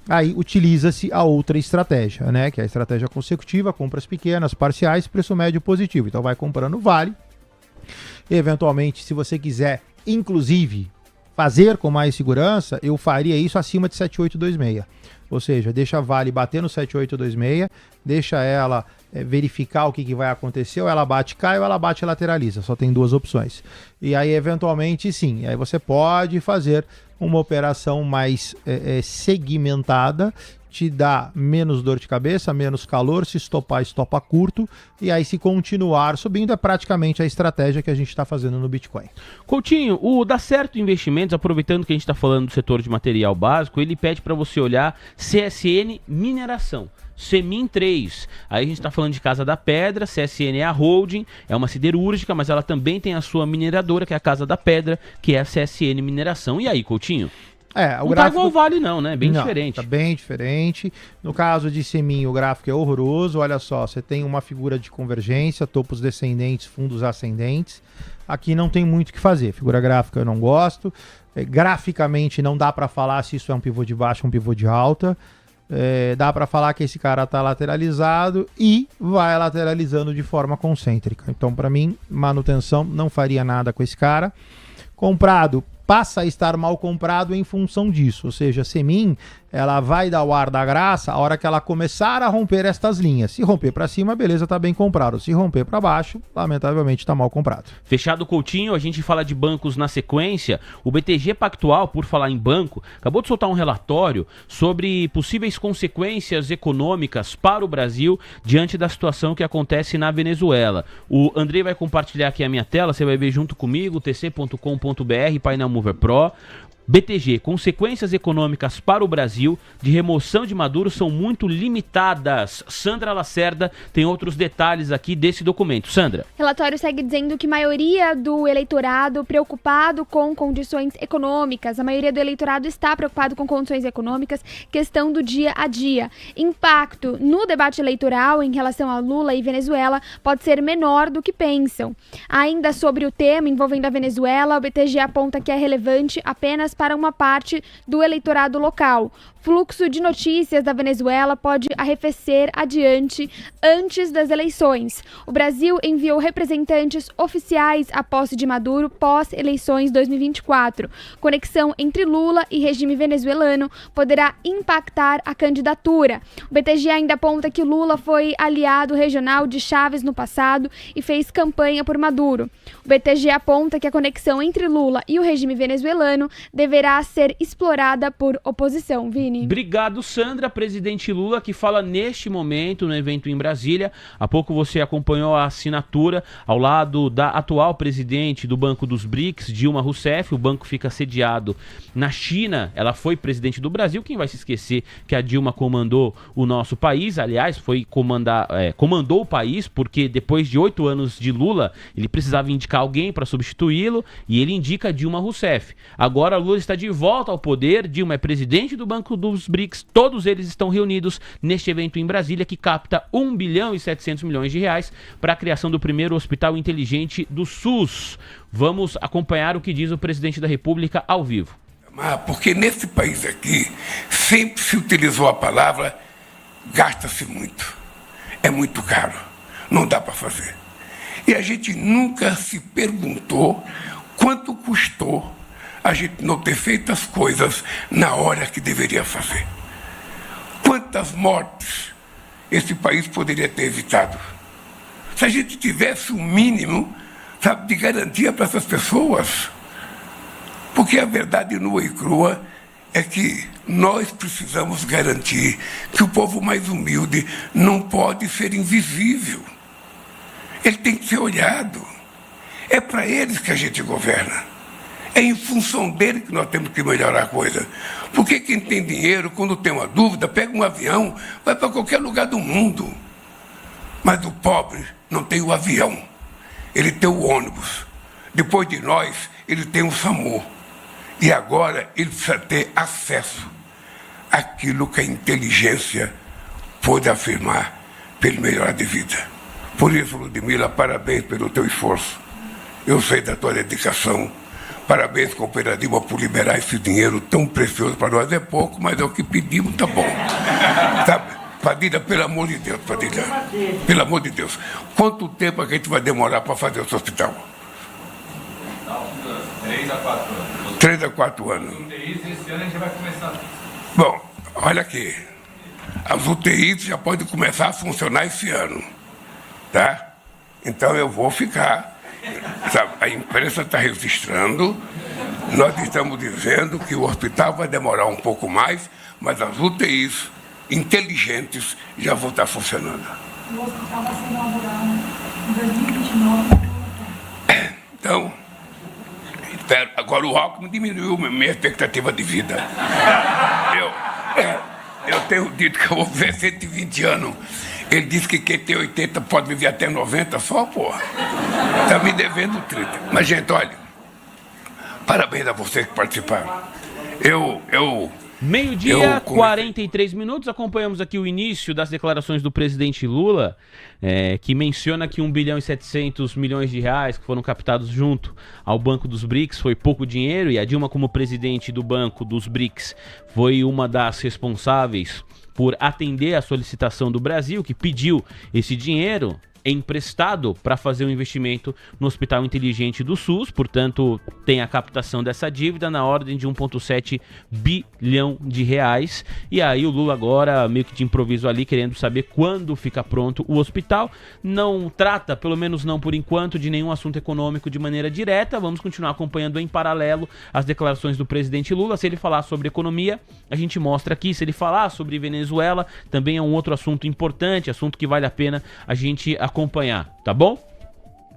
Aí utiliza-se a outra estratégia, né? Que é a estratégia consecutiva, compras pequenas, parciais, preço médio positivo. Então vai comprando Vale. Eventualmente, se você quiser, inclusive, fazer com mais segurança, eu faria isso acima de 7826. Ou seja, deixa a Vale bater no 7826, deixa ela verificar o que vai acontecer, ou ela bate cai ou ela bate lateraliza, só tem duas opções. E aí, eventualmente, sim, aí você pode fazer uma operação mais segmentada, te dá menos dor de cabeça, menos calor, se estopar, estopa curto, e aí se continuar subindo é praticamente a estratégia que a gente está fazendo no Bitcoin. Coutinho, o Dá Certo Investimentos, aproveitando que a gente está falando do setor de material básico, ele pede para você olhar CSN Mineração. Semin 3, aí a gente está falando de Casa da Pedra, CSN é a holding, é uma siderúrgica, mas ela também tem a sua mineradora, que é a Casa da Pedra, que é a CSN Mineração. E aí, Coutinho? O não gráfico... tá igual o Vale não, né? Bem diferente. Tá bem diferente. No caso de Semin, o gráfico é horroroso. Olha só, você tem uma figura de convergência, topos descendentes, fundos ascendentes. Aqui não tem muito o que fazer. Figura gráfica eu não gosto. Graficamente não dá para falar se isso é um pivô de baixa ou um pivô de alta. Dá para falar que esse cara tá lateralizado e vai lateralizando de forma concêntrica. Então, para mim, manutenção, não faria nada com esse cara. Comprado, passa a estar mal comprado em função disso, ou seja, Semin, ela vai dar o ar da graça a hora que ela começar a romper estas linhas. Se romper para cima, beleza, tá bem comprado. Se romper para baixo, lamentavelmente tá mal comprado. Fechado, Coutinho, a gente fala de bancos na sequência. O BTG Pactual, por falar em banco, acabou de soltar um relatório sobre possíveis consequências econômicas para o Brasil diante da situação que acontece na Venezuela. O Andrei vai compartilhar aqui a minha tela, você vai ver junto comigo, tc.com.br, Painel Mover Pro. BTG, consequências econômicas para o Brasil de remoção de Maduro são muito limitadas. Sandra Lacerda tem outros detalhes aqui desse documento. Sandra. O relatório segue dizendo que a maioria do eleitorado preocupado com condições econômicas, a maioria do eleitorado está preocupado com condições econômicas, questão do dia a dia. Impacto no debate eleitoral em relação a Lula e Venezuela pode ser menor do que pensam. Ainda sobre o tema envolvendo a Venezuela, o BTG aponta que é relevante apenas para uma parte do eleitorado local. Fluxo de notícias da Venezuela pode arrefecer adiante antes das eleições. O Brasil enviou representantes oficiais à posse de Maduro pós-eleições 2024. Conexão entre Lula e regime venezuelano poderá impactar a candidatura. O BTG ainda aponta que Lula foi aliado regional de Chávez no passado e fez campanha por Maduro. O BTG aponta que a conexão entre Lula e o regime venezuelano deverá ser explorada por oposição. Vini. Vini. Obrigado, Sandra. Presidente Lula, que fala neste momento no evento em Brasília. Há pouco você acompanhou a assinatura ao lado da atual presidente do Banco dos BRICS, Dilma Rousseff. O banco fica sediado na China. Ela foi presidente do Brasil. Quem vai se esquecer que a Dilma comandou o nosso país? Aliás, comandou o país porque depois de 8 anos de Lula, ele precisava indicar alguém para substituí-lo e ele indica Dilma Rousseff. Agora Lula está de volta ao poder. Dilma é presidente do Banco dos BRICS. Todos eles estão reunidos neste evento em Brasília que capta 1 bilhão e 700 milhões de reais para a criação do primeiro hospital inteligente do SUS. Vamos acompanhar o que diz o presidente da República ao vivo. Porque nesse país aqui sempre se utilizou a palavra gasta-se muito, é muito caro, não dá para fazer. E a gente nunca se perguntou quanto custou a gente não ter feito as coisas na hora que deveria fazer. Quantas mortes esse país poderia ter evitado? Se a gente tivesse o mínimo, sabe, de garantia para essas pessoas. Porque a verdade nua e crua é que nós precisamos garantir que o povo mais humilde não pode ser invisível. Ele tem que ser olhado. É para eles que a gente governa. É em função dele que nós temos que melhorar a coisa. Porque quem tem dinheiro, quando tem uma dúvida, pega um avião, vai para qualquer lugar do mundo. Mas o pobre não tem o avião. Ele tem o ônibus. Depois de nós, ele tem o SAMU. E agora ele precisa ter acesso àquilo que a inteligência pode afirmar para ele melhorar de vida. Por isso, Ludmila, parabéns pelo teu esforço. Eu sei da tua dedicação. Parabéns, companheira Dilma, por liberar esse dinheiro tão precioso para nós. É pouco, mas é o que pedimos, tá bom. Sabe? Padilha, pelo amor de Deus, Padilha. Pelo amor de Deus. Quanto tempo a gente vai demorar para fazer esse hospital? 3 a 4 anos. 3 a 4 anos. As UTIs, esse ano a gente já vai começar. Bom, olha aqui. As UTIs já podem começar a funcionar esse ano. Tá? Então eu vou ficar. Sabe, a imprensa está registrando. Nós estamos dizendo que o hospital vai demorar um pouco mais, mas as UTIs inteligentes já vão estar funcionando. O hospital vai ser inaugurado em 2029. Então, espero. Agora o Alckmin diminuiu minha expectativa de vida. Eu tenho dito que eu vou viver 120 anos. Ele disse que quem tem 80 pode viver até 90 só, porra. Está me devendo 30. Mas, gente, olha, parabéns a vocês que participaram. Meio-dia, 43 minutos. Acompanhamos aqui o início das declarações do presidente Lula, que menciona que 1 bilhão e 700 milhões de reais que foram captados junto ao Banco dos BRICS foi pouco dinheiro, e a Dilma, como presidente do Banco dos BRICS, foi uma das responsáveis por atender a solicitação do Brasil, que pediu esse dinheiro emprestado para fazer um investimento no Hospital Inteligente do SUS. Portanto, tem a captação dessa dívida na ordem de 1,7 bilhão de reais. E aí o Lula agora, meio que de improviso ali, querendo saber quando fica pronto o hospital. Não trata, pelo menos não por enquanto, de nenhum assunto econômico de maneira direta. Vamos continuar acompanhando em paralelo as declarações do presidente Lula. Se ele falar sobre economia, a gente mostra aqui. Se ele falar sobre Venezuela, também é um outro assunto importante, assunto que vale a pena a gente acompanhar, tá bom?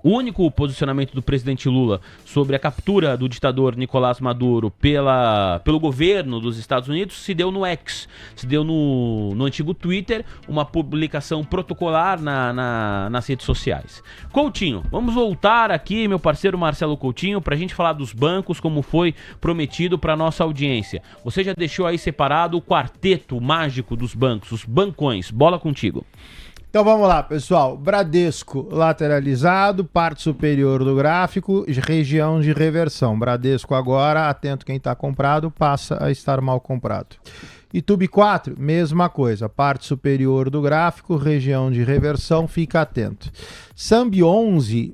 O único posicionamento do presidente Lula sobre a captura do ditador Nicolás Maduro pelo governo dos Estados Unidos se deu no X, se deu no antigo Twitter, uma publicação protocolar nas redes sociais. Coutinho, vamos voltar aqui, meu parceiro Marcelo Coutinho, para a gente falar dos bancos, como foi prometido para nossa audiência. Você já deixou aí separado o quarteto mágico dos bancos, os bancões. Bola contigo. Então vamos lá, pessoal. Bradesco lateralizado, parte superior do gráfico, região de reversão. Bradesco agora, atento quem está comprado, passa a estar mal comprado. Itube 4, mesma coisa, parte superior do gráfico, região de reversão, fica atento. Sambi 11...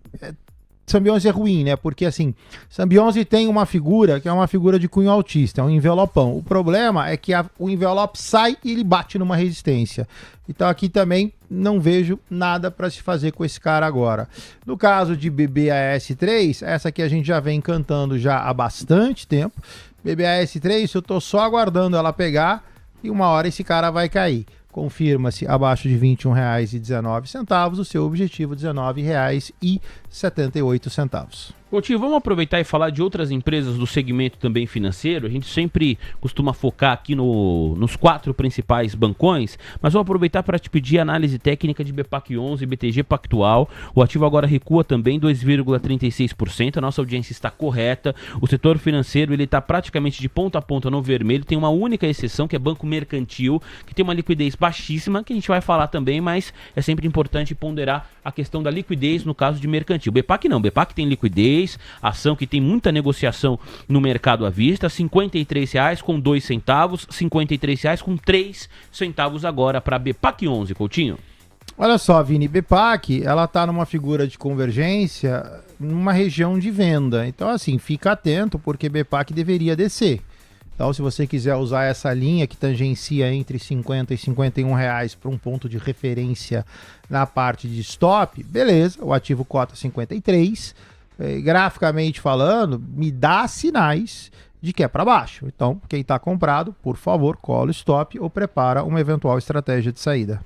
Sambi 11 é ruim, né? Porque assim, Sambi 11 tem uma figura que é uma figura de cunho altista, é um envelopão. O problema é que o envelope sai e ele bate numa resistência. Então aqui também não vejo nada para se fazer com esse cara agora. No caso de BBAS3, essa aqui a gente já vem cantando já há bastante tempo. BBAS3, eu tô só aguardando ela pegar e uma hora esse cara vai cair. Confirma-se abaixo de R$ 21,19, o seu objetivo R$ 19,78. Coutinho, vamos aproveitar e falar de outras empresas do segmento também financeiro. A gente sempre costuma focar aqui nos 4 principais bancões, mas vou aproveitar para te pedir análise técnica de BPAC 11 e BTG Pactual. O ativo agora recua também 2,36%, a nossa audiência está correta. O setor financeiro ele está praticamente de ponta a ponta no vermelho, tem uma única exceção que é Banco Mercantil, que tem uma liquidez baixíssima, que a gente vai falar também, mas é sempre importante ponderar a questão da liquidez no caso de Mercantil. BPAC não, BPAC tem liquidez, ação que tem muita negociação no mercado à vista, R$ 53,02, R$ 53,03 agora para BPAC 11, Coutinho. Olha só, Vini, BPAC, ela tá numa figura de convergência numa região de venda. Então, assim, fica atento porque BPAC deveria descer. Então, se você quiser usar essa linha que tangencia entre 50 e 51 reais para um ponto de referência na parte de stop, beleza, o ativo cota 53, graficamente falando, me dá sinais de que é para baixo. Então, quem está comprado, por favor, cola o stop ou prepara uma eventual estratégia de saída.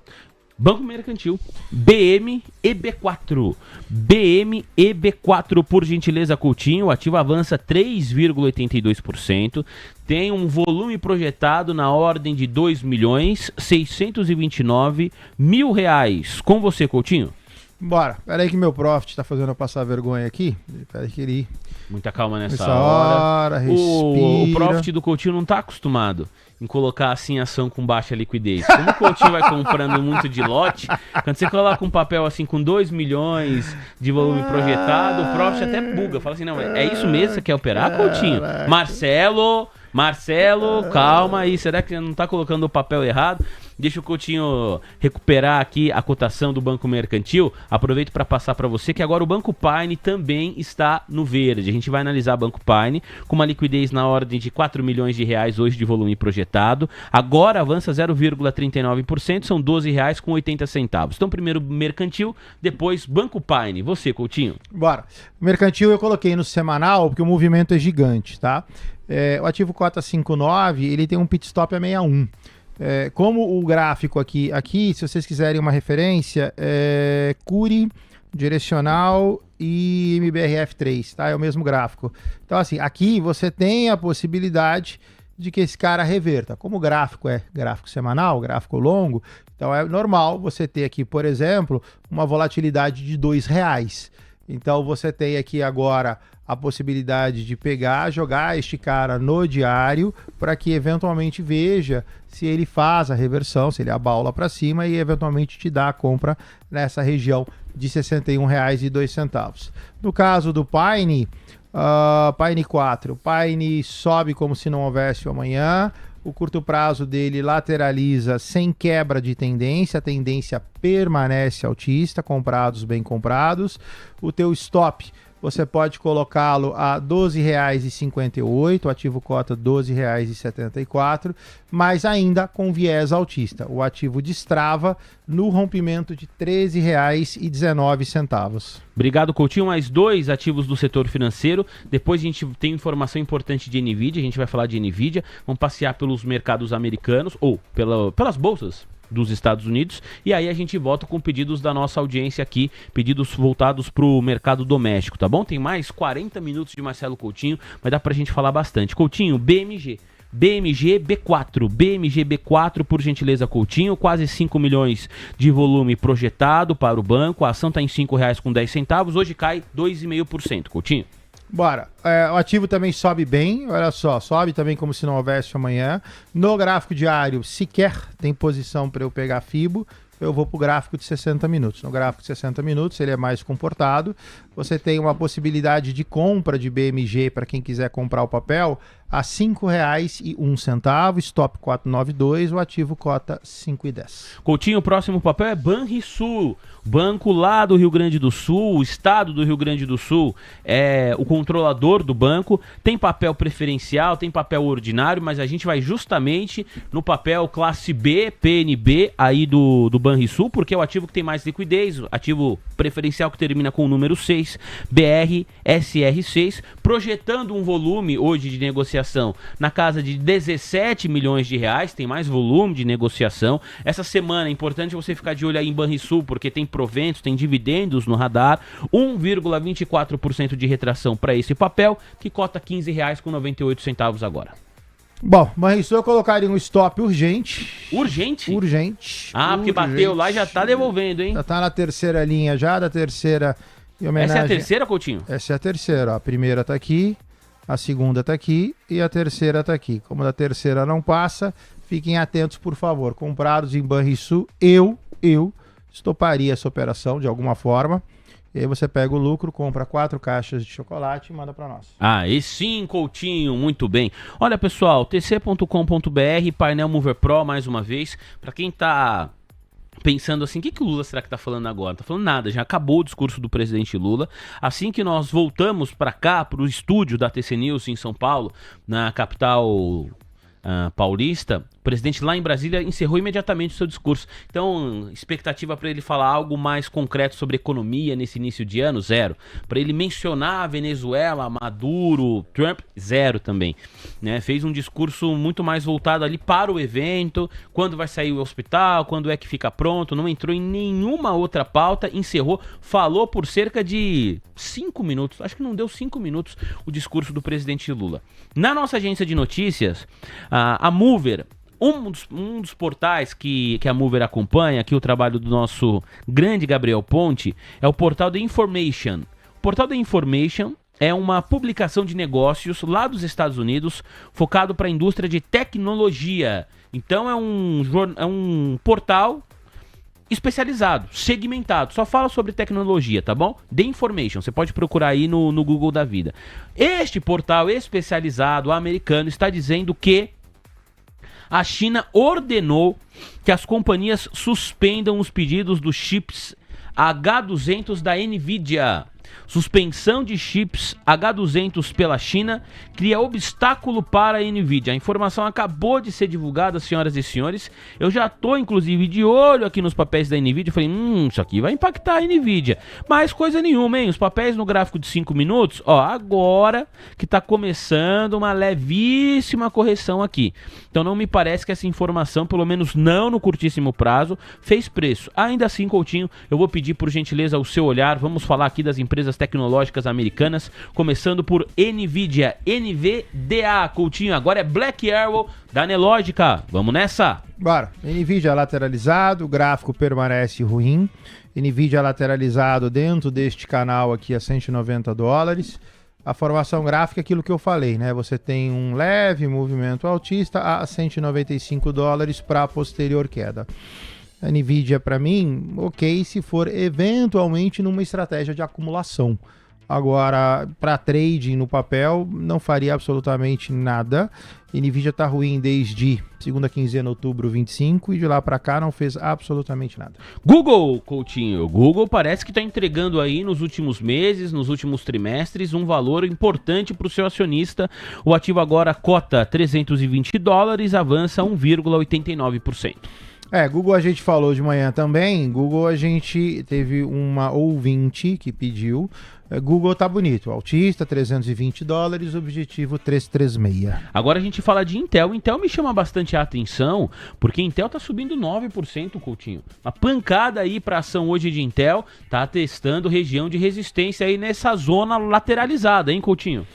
Banco Mercantil, BMEB4. BMEB4, por gentileza, Coutinho. O ativo avança 3,82%. Tem um volume projetado na ordem de R$ 2.629.000. Com você, Coutinho. Bora. Pera aí que meu profit tá fazendo eu passar vergonha aqui. Pera aí que ele... Muita calma nessa hora. Respira. O profit do Coutinho não tá acostumado em colocar assim ação com baixa liquidez. Como o Coutinho vai comprando muito de lote, quando você coloca um papel assim com 2 milhões de volume projetado, o profit até buga. Fala assim, não, é isso mesmo que você quer operar, Coutinho? Marcelo, calma aí, será que você não tá colocando o papel errado? Deixa o Coutinho recuperar aqui a cotação do Banco Mercantil. Aproveito para passar para você que agora o Banco Paine também está no verde. A gente vai analisar o Banco Paine com uma liquidez na ordem de R$ 4 milhões hoje de volume projetado. Agora avança 0,39%, são R$ 12,80. Então primeiro Mercantil, depois Banco Paine. Você, Coutinho? Bora. O Mercantil eu coloquei no semanal porque o movimento é gigante, tá? O ativo cota 5,9, ele tem um pit stop a 61. Como o gráfico aqui, se vocês quiserem uma referência, Cury, direcional e MBRF3, tá? É o mesmo gráfico. Então, assim, aqui você tem a possibilidade de que esse cara reverta. Como o gráfico é gráfico semanal, gráfico longo, então é normal você ter aqui, por exemplo, uma volatilidade de R$2. Então, você tem aqui agora a possibilidade de pegar, jogar este cara no diário para que eventualmente veja se ele faz a reversão, se ele abaula para cima e eventualmente te dá a compra nessa região de R$ 61,02. No caso do Paine, Paine 4, o Paine sobe como se não houvesse o amanhã. O curto prazo dele lateraliza sem quebra de tendência, a tendência permanece altista, comprados bem comprados. O teu stop, você pode colocá-lo a R$ 12,58, o ativo cota R$ 12,74, mas ainda com viés altista. O ativo destrava no rompimento de R$ 13,19. Obrigado, Coutinho. Mais 2 ativos do setor financeiro. Depois a gente tem informação importante de NVIDIA, a gente vai falar de NVIDIA. Vamos passear pelos mercados americanos ou pelas bolsas dos Estados Unidos, e aí a gente volta com pedidos da nossa audiência aqui, pedidos voltados para o mercado doméstico, tá bom? Tem mais 40 minutos de Marcelo Coutinho, mas dá pra gente falar bastante. Coutinho, BMG B4, por gentileza, Coutinho, quase 5 milhões de volume projetado para o banco, a ação está em R$ 5,10, hoje cai 2,5%, Coutinho. Bora. O ativo também sobe bem, olha só, sobe também como se não houvesse amanhã. No gráfico diário, sequer tem posição para eu pegar FIBO, eu vou para o gráfico de 60 minutos. No gráfico de 60 minutos, ele é mais comportado. Você tem uma possibilidade de compra de BMG para quem quiser comprar o papel a R$ 5,01, stop 4,92, o ativo cota 5,10. Coutinho, o próximo papel é Banrisul, banco lá do Rio Grande do Sul, o estado do Rio Grande do Sul é o controlador do banco, tem papel preferencial, tem papel ordinário, mas a gente vai justamente no papel classe B, PNB, aí do Banrisul, porque é o ativo que tem mais liquidez, ativo preferencial que termina com o número 6, BRSR6, projetando um volume hoje de negociação negociação na casa de 17 milhões de reais, tem mais volume de negociação. Essa semana é importante você ficar de olho aí em Banrisul, porque tem proventos, tem dividendos no radar, 1,24% de retração para esse papel, que cota R$ 15,98 agora. Bom, Banrisul eu colocaria um stop urgente. Urgente? Urgente. Porque bateu lá e já tá devolvendo, hein? Já tá na terceira linha já, da terceira... Essa é a terceira, Coutinho? Essa é a terceira, ó. A primeira tá aqui, a segunda tá aqui e a terceira tá aqui. Como a terceira não passa, fiquem atentos, por favor. Comprados em Banrisul, eu estoparia essa operação de alguma forma. E aí você pega o lucro, compra 4 caixas de chocolate e manda para nós. E sim, Coutinho, muito bem. Olha, pessoal, tc.com.br, painel Mover Pro, mais uma vez. Para quem tá pensando assim, o que o Lula será que tá falando agora? Não tá falando nada, já acabou o discurso do presidente Lula. Assim que nós voltamos para cá, pro estúdio da TC News em São Paulo, na capital paulista, o presidente lá em Brasília encerrou imediatamente o seu discurso. Então, expectativa para ele falar algo mais concreto sobre economia nesse início de ano, zero. Para ele mencionar a Venezuela, Maduro, Trump, zero também. Né? Fez um discurso muito mais voltado ali para o evento, quando vai sair o hospital, quando é que fica pronto, não entrou em nenhuma outra pauta, encerrou, falou por cerca de 5 minutos, acho que não deu 5 minutos o discurso do presidente Lula. Na nossa agência de notícias, a Mover, um dos portais que a Mover acompanha, aqui o trabalho do nosso grande Gabriel Ponte, é o portal The Information. O portal The Information é uma publicação de negócios lá dos Estados Unidos, focado para a indústria de tecnologia. Então é um portal especializado, segmentado, só fala sobre tecnologia, tá bom? The Information, você pode procurar aí no Google da vida. Este portal especializado americano está dizendo que a China ordenou que as companhias suspendam os pedidos dos chips H200 da NVIDIA. Suspensão de chips H200 pela China cria obstáculo para a NVIDIA. A informação acabou de ser divulgada, senhoras e senhores. Eu já estou, inclusive, de olho aqui nos papéis da NVIDIA. Falei, isso aqui vai impactar a NVIDIA. Mas coisa nenhuma, hein? Os papéis no gráfico de 5 minutos, agora que está começando uma levíssima correção aqui. Então não me parece que essa informação, pelo menos não no curtíssimo prazo, fez preço. Ainda assim, Coutinho, eu vou pedir por gentileza o seu olhar. Vamos falar aqui das empresas tecnológicas americanas, começando por NVIDIA, NVDA, Coutinho, agora é Black Arrow da Nelogica. Vamos nessa? Bora. NVIDIA lateralizado, o gráfico permanece ruim. NVIDIA lateralizado dentro deste canal aqui a $190. A formação gráfica é aquilo que eu falei, né? Você tem um leve movimento altista a $195 para a posterior queda. A NVIDIA, para mim, ok, se for eventualmente numa estratégia de acumulação. Agora, para trading no papel, não faria absolutamente nada. A NVIDIA está ruim desde segunda quinzena de outubro 25 e de lá para cá não fez absolutamente nada. Google, Coutinho. Google parece que está entregando aí nos últimos meses, nos últimos trimestres, um valor importante para o seu acionista. O ativo agora cota $320, avança 1,89%. Google a gente falou de manhã também. Google a gente teve uma ouvinte que pediu. Google tá bonito, altista, $320, objetivo 336. Agora a gente fala de Intel. Intel me chama bastante a atenção, porque Intel tá subindo 9%, Coutinho. Uma pancada aí pra ação hoje de Intel, tá testando região de resistência aí nessa zona lateralizada, hein, Coutinho?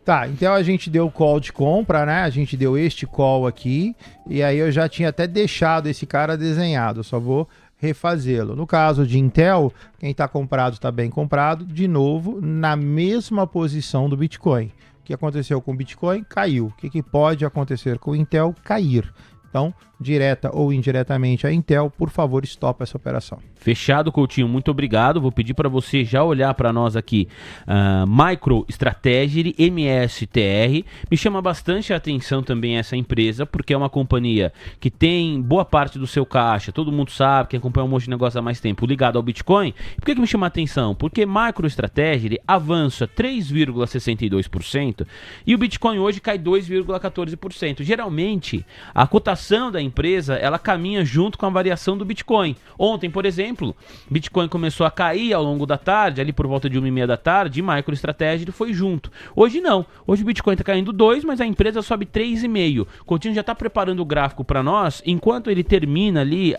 Tá, então a gente deu call de compra, né? A gente deu este call aqui, e aí eu já tinha até deixado esse cara desenhado, só vou refazê-lo. No caso de Intel, quem está comprado está bem comprado, de novo, na mesma posição do Bitcoin. O que aconteceu com o Bitcoin? Caiu. O que pode acontecer com o Intel? Cair. Então, direta ou indiretamente a Intel, por favor, stop essa operação. Fechado, Coutinho, muito obrigado. Vou pedir para você já olhar para nós aqui, MicroStrategy, MSTR. Me chama bastante a atenção também essa empresa, porque é uma companhia que tem boa parte do seu caixa, todo mundo sabe, que acompanha um monte de negócio há mais tempo, ligado ao Bitcoin. Por que me chama a atenção? Porque MicroStrategy avança 3,62% e o Bitcoin hoje cai 2,14%. Geralmente, a cotação da empresa empresa, ela caminha junto com a variação do Bitcoin. Ontem, por exemplo, Bitcoin começou a cair ao longo da tarde, ali por volta de 1h30 da tarde, e MicroStrategy foi junto. Hoje não. Hoje o Bitcoin está caindo 2, mas a empresa sobe 3,5. Coutinho já está preparando o gráfico para nós. Enquanto ele termina ali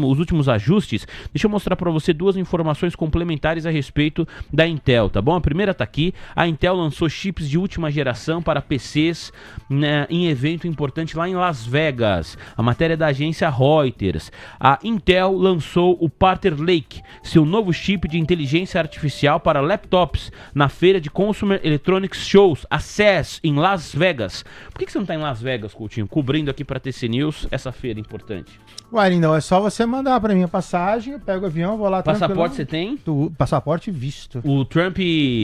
os últimos ajustes, deixa eu mostrar para você duas informações complementares a respeito da Intel, tá bom? A primeira está aqui. A Intel lançou chips de última geração para PCs, né, em evento importante lá em Las Vegas. A matéria é da agência Reuters. A Intel lançou o Panther Lake, seu novo chip de inteligência artificial para laptops, na feira de Consumer Electronics Shows, a CES, em Las Vegas. Por que você não está em Las Vegas, Coutinho, cobrindo aqui para TC News essa feira importante? Ué, Lindão, é só você mandar para mim a passagem, eu pego o avião, vou lá Passaporte você tem? Passaporte e visto. O Trump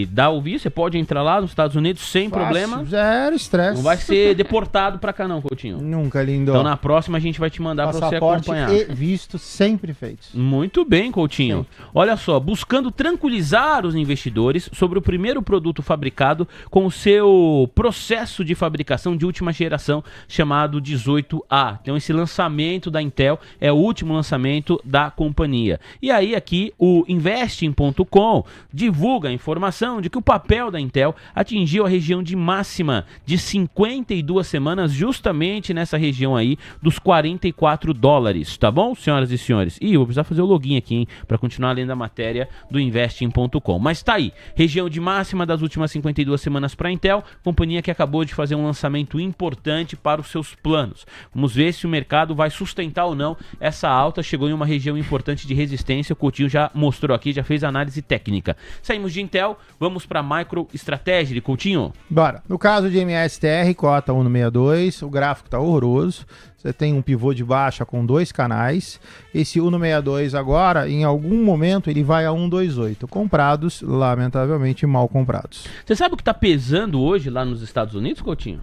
dá o visto, você pode entrar lá nos Estados Unidos sem problema. Zero estresse. Não vai ser deportado para cá não, Coutinho. Nunca, Lindão. Então na próxima a gente vai te mandar para você acompanhar. Passaporte e visto sempre feitos. Muito bem, Coutinho. Sim. Olha só, buscando tranquilizar os investidores sobre o primeiro produto fabricado com o seu processo de fabricação de última geração chamado 18A. Então esse lançamento da Intel é o último lançamento da companhia. E aí aqui o Investing.com divulga a informação de que o papel da Intel atingiu a região de máxima de 52 semanas, justamente nessa região aí dos $44, tá bom, senhoras e senhores? E eu vou precisar fazer o login aqui, hein, para continuar lendo a matéria do Investing.com. Mas tá aí, região de máxima das últimas 52 semanas para a Intel, companhia que acabou de fazer um lançamento importante para os seus planos. Vamos ver se o mercado vai sustentar ou não essa alta. Chegou em uma região importante de resistência, o Coutinho já mostrou aqui, já fez análise técnica. Saímos de Intel, vamos para MicroStrategy, Coutinho. Bora. No caso de MSTR, cota 1,62, o gráfico tá horroroso. Você tem um pivô de baixa com 2 canais. Esse 1,62 agora, em algum momento, ele vai a 1,28. Comprados, lamentavelmente, mal comprados. Você sabe o que está pesando hoje lá nos Estados Unidos, Coutinho?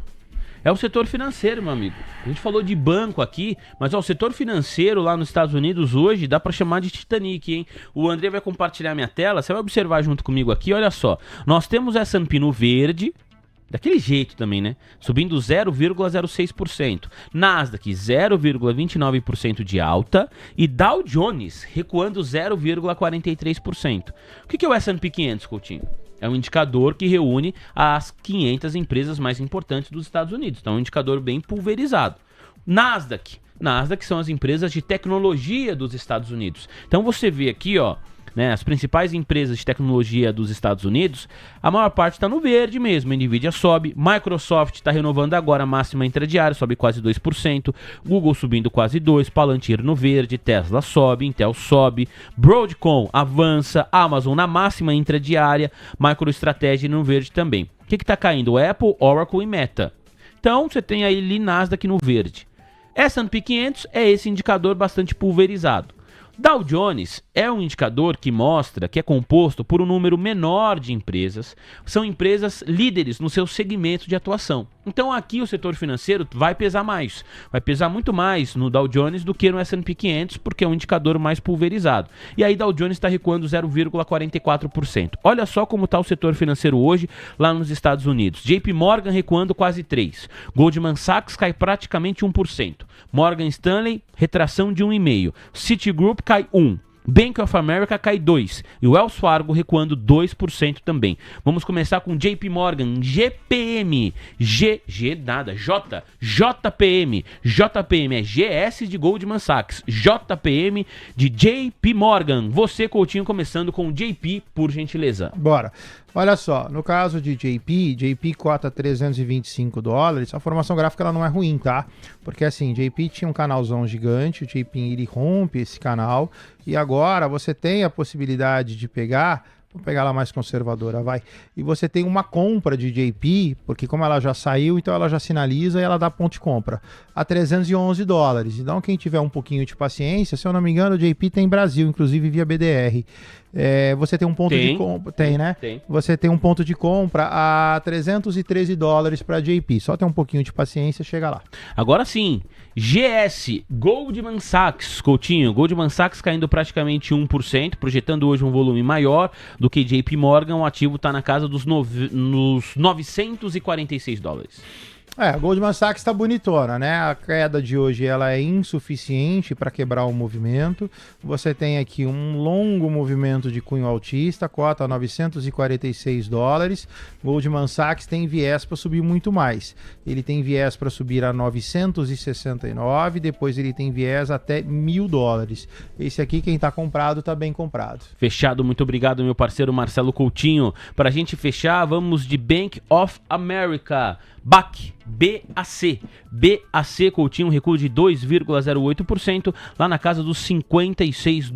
É o setor financeiro, meu amigo. A gente falou de banco aqui, mas ó, o setor financeiro lá nos Estados Unidos hoje dá para chamar de Titanic, hein? O André vai compartilhar minha tela, você vai observar junto comigo aqui, olha só. Nós temos S&P no verde, daquele jeito também, né? Subindo 0,06%. Nasdaq 0,29% de alta e Dow Jones recuando 0,43%. O que é o S&P 500, Coutinho? É um indicador que reúne as 500 empresas mais importantes dos Estados Unidos. Então é um indicador bem pulverizado. Nasdaq são as empresas de tecnologia dos Estados Unidos. Então você vê aqui, ó, né, as principais empresas de tecnologia dos Estados Unidos, a maior parte está no verde mesmo. A Nvidia sobe, Microsoft está renovando agora a máxima intradiária, sobe quase 2%, Google subindo quase 2%, Palantir no verde, Tesla sobe, Intel sobe, Broadcom avança, Amazon na máxima intradiária, MicroStrategy no verde também. O que está caindo? Apple, Oracle e Meta. Então você tem aí Nasdaq no verde. S&P 500 é esse indicador bastante pulverizado. Dow Jones é um indicador que mostra que é composto por um número menor de empresas, são empresas líderes no seu segmento de atuação. Então aqui o setor financeiro vai pesar mais, vai pesar muito mais no Dow Jones do que no S&P 500, porque é um indicador mais pulverizado. E aí Dow Jones está recuando 0,44%. Olha só como está o setor financeiro hoje lá nos Estados Unidos. JP Morgan recuando quase 3%, Goldman Sachs cai praticamente 1%, Morgan Stanley retração de 1,5%, Citigroup cai 1%. Bank of America cai 2% e o Wells Fargo recuando 2% também. Vamos começar com JP Morgan, JPM, JPM é GS de Goldman Sachs, JPM de JP Morgan. Você, Coutinho, começando com JP, por gentileza. Bora. Olha só, no caso de JP cota $325, a formação gráfica ela não é ruim, tá? Porque assim, JP tinha um canalzão gigante, o JP ele rompe esse canal e agora você tem a possibilidade de pegar, vou pegar ela mais conservadora, vai, e você tem uma compra de JP, porque como ela já saiu, então ela já sinaliza e ela dá ponto de compra, a $311. Então quem tiver um pouquinho de paciência, se eu não me engano, o JP tem Brasil, inclusive via BDR. Você tem um ponto de compra, tem, né? Tem. Você tem um ponto de compra a $313 para JP. Só tem um pouquinho de paciência, chega lá. Agora sim, GS, Goldman Sachs, Coutinho, Goldman Sachs caindo praticamente 1%, projetando hoje um volume maior do que JP Morgan, o ativo está na casa dos $946. A Goldman Sachs está bonitona, né? A queda de hoje ela é insuficiente para quebrar o movimento. Você tem aqui um longo movimento de cunho altista, cota a $946. Goldman Sachs tem viés para subir muito mais. Ele tem viés para subir a 969, depois ele tem viés até $1.000. Esse aqui, quem está comprado, está bem comprado. Fechado, muito obrigado, meu parceiro Marcelo Coutinho. Para a gente fechar, vamos de Bank of America. BAC, BAC, Coutinho, um recuo de 2,08%, lá na casa dos $56.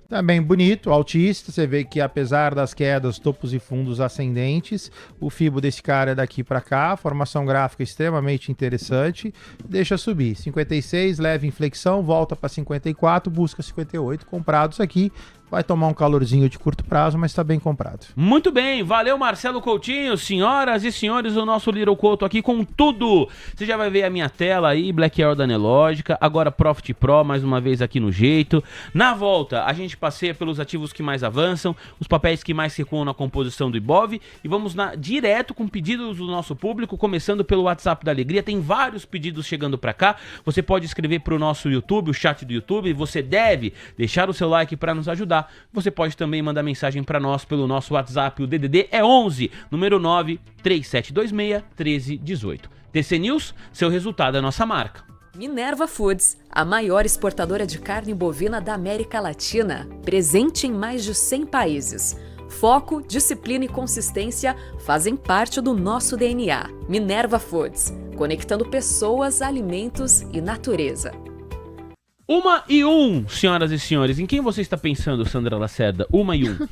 Também bonito, altista, você vê que apesar das quedas, topos e fundos ascendentes, o FIBO desse cara é daqui para cá, formação gráfica extremamente interessante, deixa subir, 56, leve inflexão, volta para 54, busca 58, comprados aqui, vai tomar um calorzinho de curto prazo, mas está bem comprado. Muito bem, valeu Marcelo Coutinho, senhoras e senhores, o nosso Little Couto aqui com tudo. Você já vai ver a minha tela aí, Black Arrow da Nelogica, agora Profit Pro, mais uma vez aqui no jeito. Na volta, a gente passeia pelos ativos que mais avançam, os papéis que mais recuam na composição do Ibov, e vamos direto com pedidos do nosso público, começando pelo WhatsApp da Alegria. Tem vários pedidos chegando para cá, você pode escrever para o nosso YouTube, o chat do YouTube, você deve deixar o seu like para nos ajudar. Você pode também mandar mensagem para nós pelo nosso WhatsApp, o DDD é 11, número 937261318. TC News, seu resultado é a nossa marca. Minerva Foods, a maior exportadora de carne bovina da América Latina, presente em mais de 100 países. Foco, disciplina e consistência fazem parte do nosso DNA. Minerva Foods, conectando pessoas, alimentos e natureza. 1:01, senhoras e senhores. Em quem você está pensando, Sandra Lacerda? 1:01.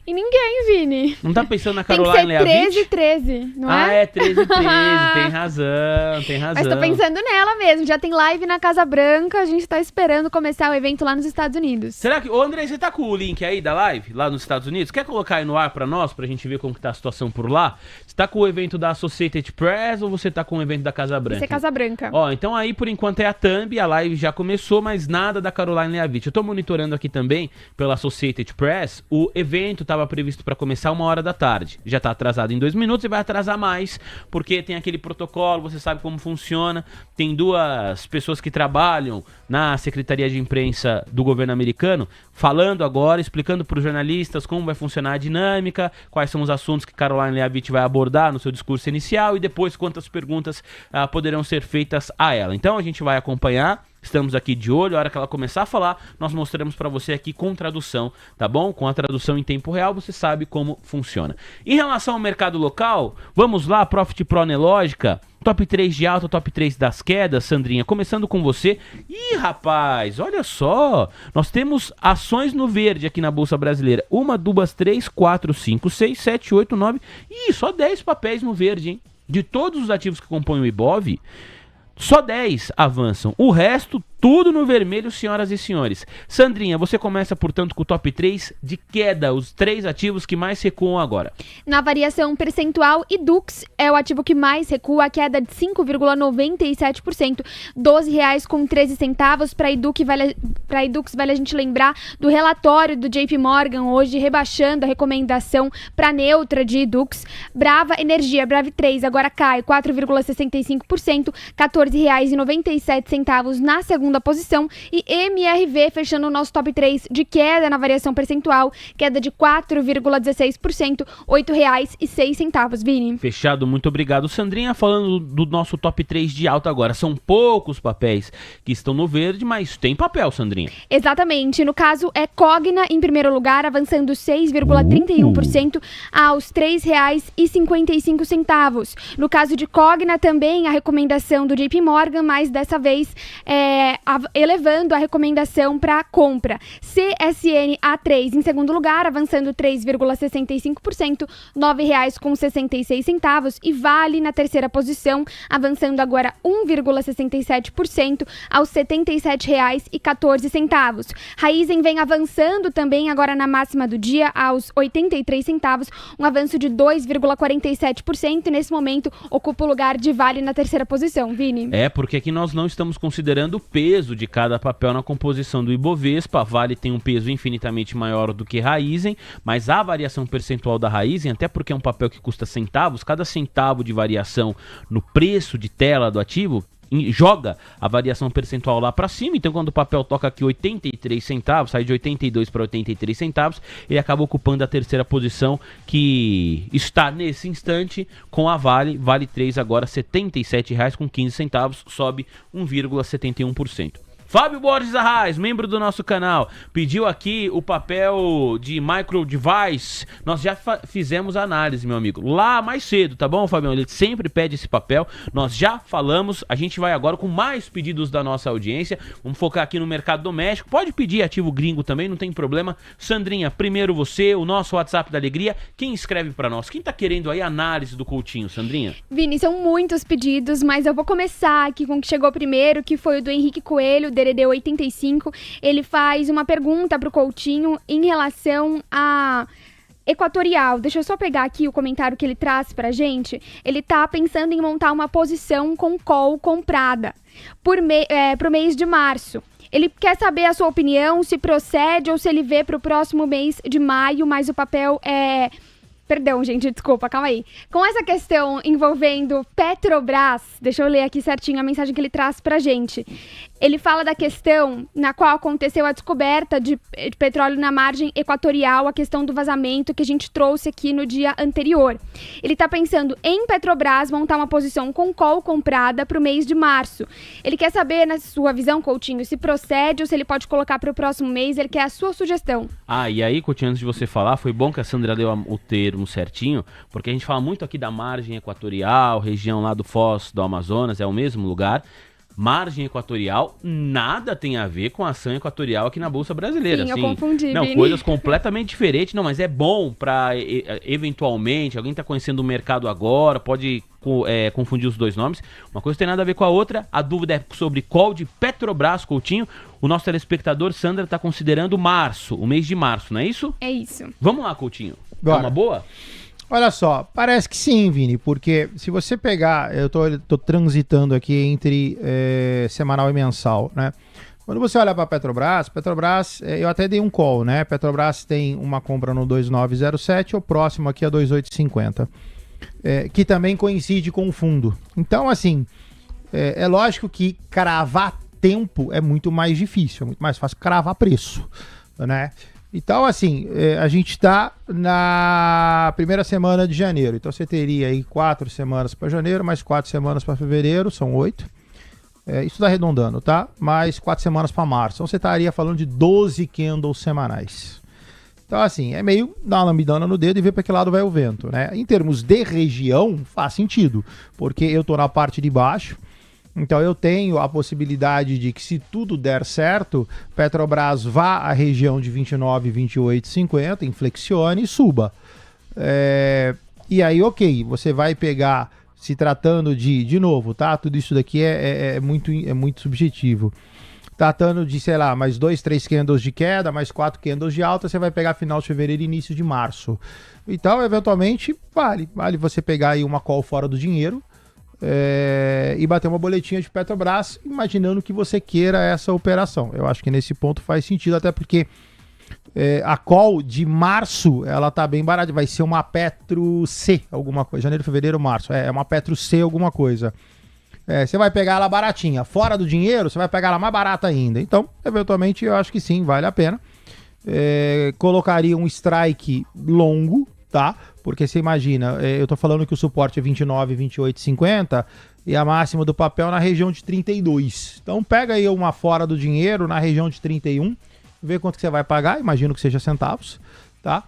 E ninguém, Vini. Não tá pensando na Tem que Caroline ser Leavitt? 13, não é? Ah, é 13, tem razão, tem razão. Mas tô pensando nela mesmo. Já tem live na Casa Branca, a gente tá esperando começar o evento lá nos Estados Unidos. Será que... Ô, André, você tá com o link aí da live, lá nos Estados Unidos? Quer colocar aí no ar pra nós, pra gente ver como que tá a situação por lá? Você tá com o evento da Associated Press ou você tá com o evento da Casa Branca? Vai ser Casa Branca. Ó, então aí por enquanto é a Thumb, a live já começou, mas nada da Caroline Leavitt. Eu tô monitorando aqui também pela Associated Press, o evento tava previsto pra começar 1h da tarde. Já tá atrasado em 2 minutos e vai atrasar mais, porque tem aquele protocolo, você sabe como funciona. Tem 2 pessoas que trabalham na Secretaria de Imprensa do governo americano, falando agora, explicando para os jornalistas como vai funcionar a dinâmica, quais são os assuntos que Caroline Leavitt vai abordar no seu discurso inicial e depois quantas perguntas poderão ser feitas a ela. Então a gente vai acompanhar. Estamos aqui de olho, a hora que ela começar a falar, nós mostramos para você aqui com tradução, tá bom? Com a tradução em tempo real, você sabe como funciona. Em relação ao mercado local, vamos lá, Profit Pro Nelogica, top 3 de alta, top 3 das quedas, Sandrinha, começando com você. Ih, rapaz, olha só, nós temos ações no verde aqui na Bolsa Brasileira. 1, 2, 3, 4, 5, 6, 7, 8, 9, ih, só 10 papéis no verde, hein? De todos os ativos que compõem o Ibov, só 10 avançam. O resto, tudo no vermelho, senhoras e senhores. Sandrinha, você começa, portanto, com o top 3 de queda, os 3 ativos que mais recuam agora. Na variação percentual, Idux é o ativo que mais recua, a queda de 5,97%, R$12,13. Para Idux, vale a gente lembrar do relatório do JP Morgan hoje, rebaixando a recomendação para neutra de Idux. Brava Energia, Brav3, agora cai 4,65%, R$14,97 na segunda posição, e MRV fechando o nosso top 3 de queda na variação percentual, queda de 4,16%, R$8,06, Vini. Fechado, muito obrigado, Sandrinha. Falando do nosso top 3 de alta agora, são poucos papéis que estão no verde, mas tem papel, Sandrinha. Exatamente, no caso é Cogna em primeiro lugar, avançando 6,31% aos R$3,55. No caso de Cogna também a recomendação do JP Morgan, mas dessa vez elevando a recomendação para compra. CSN A3 em segundo lugar, avançando 3,65%, R$9,66, e Vale na terceira posição, avançando agora 1,67% aos R$77,14. Raizen vem avançando também agora na máxima do dia aos 83 centavos, um avanço de 2,47%, e nesse momento ocupa o lugar de Vale na terceira posição, Vini. É, porque aqui nós não estamos considerando o peso peso de cada papel na composição do Ibovespa. A Vale tem um peso infinitamente maior do que Raizen, mas a variação percentual da Raizen, até porque é um papel que custa centavos, cada centavo de variação no preço de tela do ativo joga a variação percentual lá para cima. Então quando o papel toca aqui 83 centavos, sai de 82 para 83 centavos, ele acaba ocupando a terceira posição, que está nesse instante com a Vale 3 agora R$ 77,15, sobe 1,71%. Fábio Borges Arraes, membro do nosso canal, pediu aqui o papel de Micro Device. Nós já fizemos a análise, meu amigo, lá mais cedo, tá bom, Fabião? Ele sempre pede esse papel, nós já falamos. A gente vai agora com mais pedidos da nossa audiência. Vamos focar aqui no mercado doméstico. Pode pedir ativo gringo também, não tem problema. Sandrinha, primeiro você, o nosso WhatsApp da Alegria. Quem escreve pra nós? Quem tá querendo aí a análise do Coutinho, Sandrinha? Vini, são muitos pedidos, mas eu vou começar aqui com o que chegou primeiro, que foi o do Henrique Coelho, DDD 85, ele faz uma pergunta pro Coutinho em relação a Equatorial. Deixa eu só pegar aqui o comentário que ele traz pra gente. Ele tá pensando em montar uma posição com call comprada pro mês de março. Ele quer saber a sua opinião, se procede ou se ele vê pro próximo mês de maio, mas o papel é... Perdão, gente, desculpa, calma aí. Com essa questão envolvendo Petrobras, deixa eu ler aqui certinho a mensagem que ele traz pra gente. Ele fala da questão na qual aconteceu a descoberta de petróleo na margem equatorial, a questão do vazamento que a gente trouxe aqui no dia anterior. Ele está pensando em Petrobras montar uma posição com call comprada para o mês de março. Ele quer saber, na sua visão, Coutinho, se procede ou se ele pode colocar para o próximo mês. Ele quer a sua sugestão. Ah, e aí, Coutinho, antes de você falar, foi bom que a Sandra deu o termo certinho, porque a gente fala muito aqui da margem equatorial, região lá do Foz do Amazonas, é o mesmo lugar. Margem equatorial nada tem a ver com a ação equatorial aqui na Bolsa Brasileira. Sim, assim, eu confundi, não, Vini. coisas completamente diferentes. Não, mas é bom para, eventualmente, alguém está conhecendo o mercado agora, pode confundir os dois nomes. Uma coisa tem nada a ver com a outra. A dúvida é sobre qual de Petrobras, Coutinho. O nosso telespectador, Sandra, está considerando março, o mês de março, não é isso? É isso. Vamos lá, Coutinho. Bora. É uma boa? Olha só, parece que sim, Vini, porque se você pegar, eu tô transitando aqui entre semanal e mensal, né? Quando você olha para Petrobras, eu até dei um call, né? Petrobras tem uma compra no 2907, o próximo aqui é 2850, que também coincide com o fundo. Então, assim, é lógico que cravar tempo é muito mais difícil, é muito mais fácil cravar preço, né? Então, assim, a gente está na primeira semana de janeiro. Então, você teria aí 4 semanas para janeiro, mais 4 semanas para fevereiro, são 8. Isso está arredondando, tá? Mais 4 semanas para março. Então, você estaria falando de 12 candles semanais. Então, assim, é meio dar uma lambidana no dedo e ver para que lado vai o vento, né? Em termos de região, faz sentido, porque eu estou na parte de baixo. Então eu tenho a possibilidade de que, se tudo der certo, Petrobras vá à região de 29, 28, 50, inflexione e suba. E aí, ok, você vai pegar, se tratando de novo, tá? Tudo isso daqui é muito subjetivo. Tratando de, sei lá, mais 2, 3 candles de queda, mais 4 candles de alta, você vai pegar final de fevereiro e início de março. Então, eventualmente, vale você pegar aí uma call fora do dinheiro, e bater uma boletinha de Petrobras, imaginando que você queira essa operação. Eu acho que nesse ponto faz sentido, até porque a call de março, ela tá bem barata, vai ser uma Petro C, alguma coisa, janeiro, fevereiro, março, é uma Petro C alguma coisa. Você vai pegar ela baratinha, fora do dinheiro, você vai pegar ela mais barata ainda. Então, eventualmente, eu acho que sim, vale a pena. Colocaria um strike longo, tá? Porque você imagina, eu tô falando que o suporte é 29, 28, 50 e a máxima do papel na região de 32. Então pega aí uma fora do dinheiro na região de 31, vê quanto que você vai pagar, imagino que seja centavos, tá?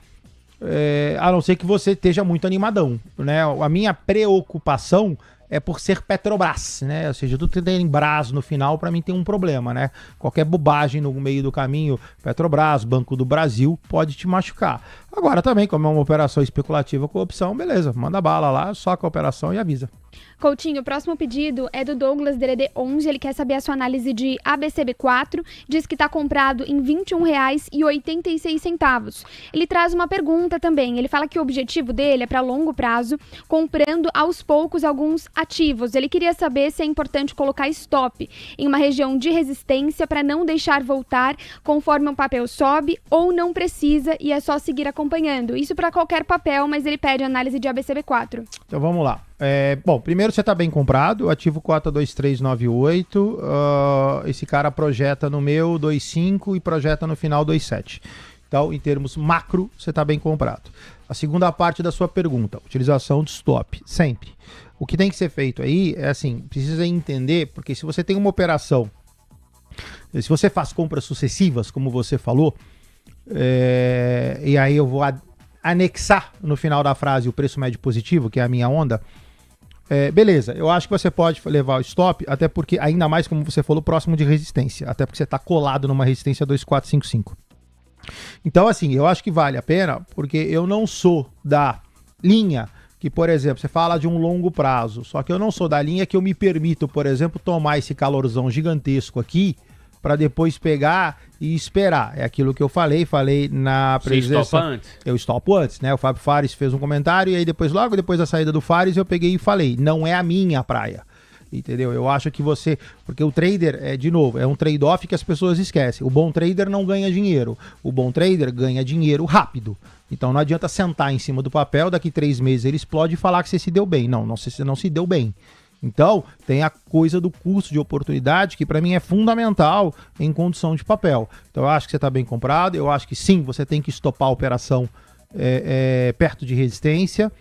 A não ser que você esteja muito animadão, né? A minha preocupação é por ser Petrobras, né? Ou seja, tudo que tem Brás no final, para mim tem um problema, né? Qualquer bobagem no meio do caminho, Petrobras, Banco do Brasil, pode te machucar. Agora também, como é uma operação especulativa com opção, beleza, manda bala lá, soca a operação e avisa. Coutinho, o próximo pedido é do Douglas DDD11, ele quer saber a sua análise de ABCB4, diz que está comprado em R$ 21,86. Ele traz uma pergunta também, ele fala que o objetivo dele é para longo prazo, comprando aos poucos alguns ativos. Ele queria saber se é importante colocar stop em uma região de resistência para não deixar voltar conforme um papel sobe ou não precisa e é só seguir acompanhando. Isso para qualquer papel, mas ele pede análise de ABCB4. Então vamos lá. Bom, primeiro você está bem comprado, ativo cota 2398, esse cara projeta no meu 25 e projeta no final 27. Então, em termos macro, você está bem comprado. A segunda parte da sua pergunta, utilização de stop, sempre. O que tem que ser feito aí é assim, precisa entender, porque se você tem uma operação, se você faz compras sucessivas, como você falou, e aí eu vou anexar no final da frase o preço médio positivo, que é a minha onda, beleza, eu acho que você pode levar o stop, até porque, ainda mais como você falou, próximo de resistência, até porque você está colado numa resistência 2455. Então, assim, eu acho que vale a pena, porque eu não sou da linha que, por exemplo, você fala de um longo prazo, só que eu não sou da linha que eu me permito, por exemplo, tomar esse calorzão gigantesco aqui, para depois pegar e esperar. É aquilo que eu falei na presença... Você estopa antes? Eu estopo antes, né? O Fábio Fares fez um comentário e aí depois, logo depois da saída do Fares, eu peguei e falei, não é a minha praia. Entendeu? Eu acho que você... Porque o trader, de novo, é um trade-off que as pessoas esquecem. O bom trader não ganha dinheiro. O bom trader ganha dinheiro rápido. Então não adianta sentar em cima do papel, daqui 3 meses ele explode e falar que você se deu bem. Não, você não se deu bem. Então, tem a coisa do custo de oportunidade, que para mim é fundamental em condição de papel. Então, eu acho que você está bem comprado, eu acho que sim, você tem que estopar a operação perto de resistência.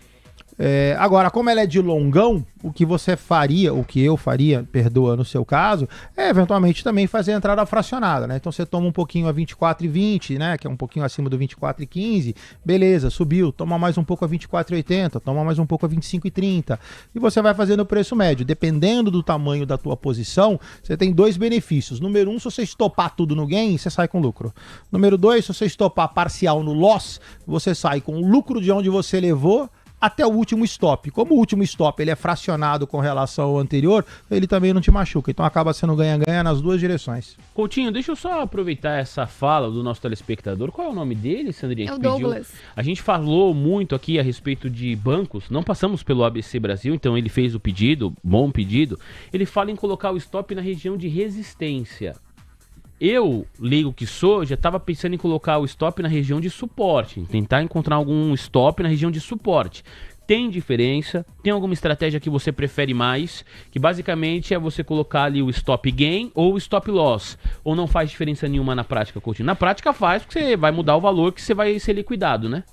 Agora, como ela é de longão, o que você faria, o que eu faria, perdoa no seu caso, é eventualmente também fazer a entrada fracionada, né? Então você toma um pouquinho a 24,20, né? Que é um pouquinho acima do 24,15, beleza, subiu, toma mais um pouco a 24,80, toma mais um pouco a 25,30 e você vai fazendo o preço médio. Dependendo do tamanho da tua posição, você tem 2 benefícios. Número 1, se você estopar tudo no gain, você sai com lucro. Número 2, se você estopar parcial no loss, você sai com o lucro de onde você levou até o último stop. Como o último stop ele é fracionado com relação ao anterior, ele também não te machuca. Então acaba sendo ganha-ganha nas duas direções. Coutinho, deixa eu só aproveitar essa fala do nosso telespectador. Qual é o nome dele, Sandrinha? É o Douglas. A gente falou muito aqui a respeito de bancos. Não passamos pelo ABC Brasil, então ele fez o pedido, bom pedido. Ele fala em colocar o stop na região de resistência. Eu, leigo que sou, já estava pensando em colocar o stop na região de suporte, tentar encontrar algum stop na região de suporte. Tem diferença, tem alguma estratégia que você prefere mais, que basicamente é você colocar ali o stop gain ou o stop loss, ou não faz diferença nenhuma na prática, Coutinho? Na prática faz, porque você vai mudar o valor que você vai ser liquidado, né?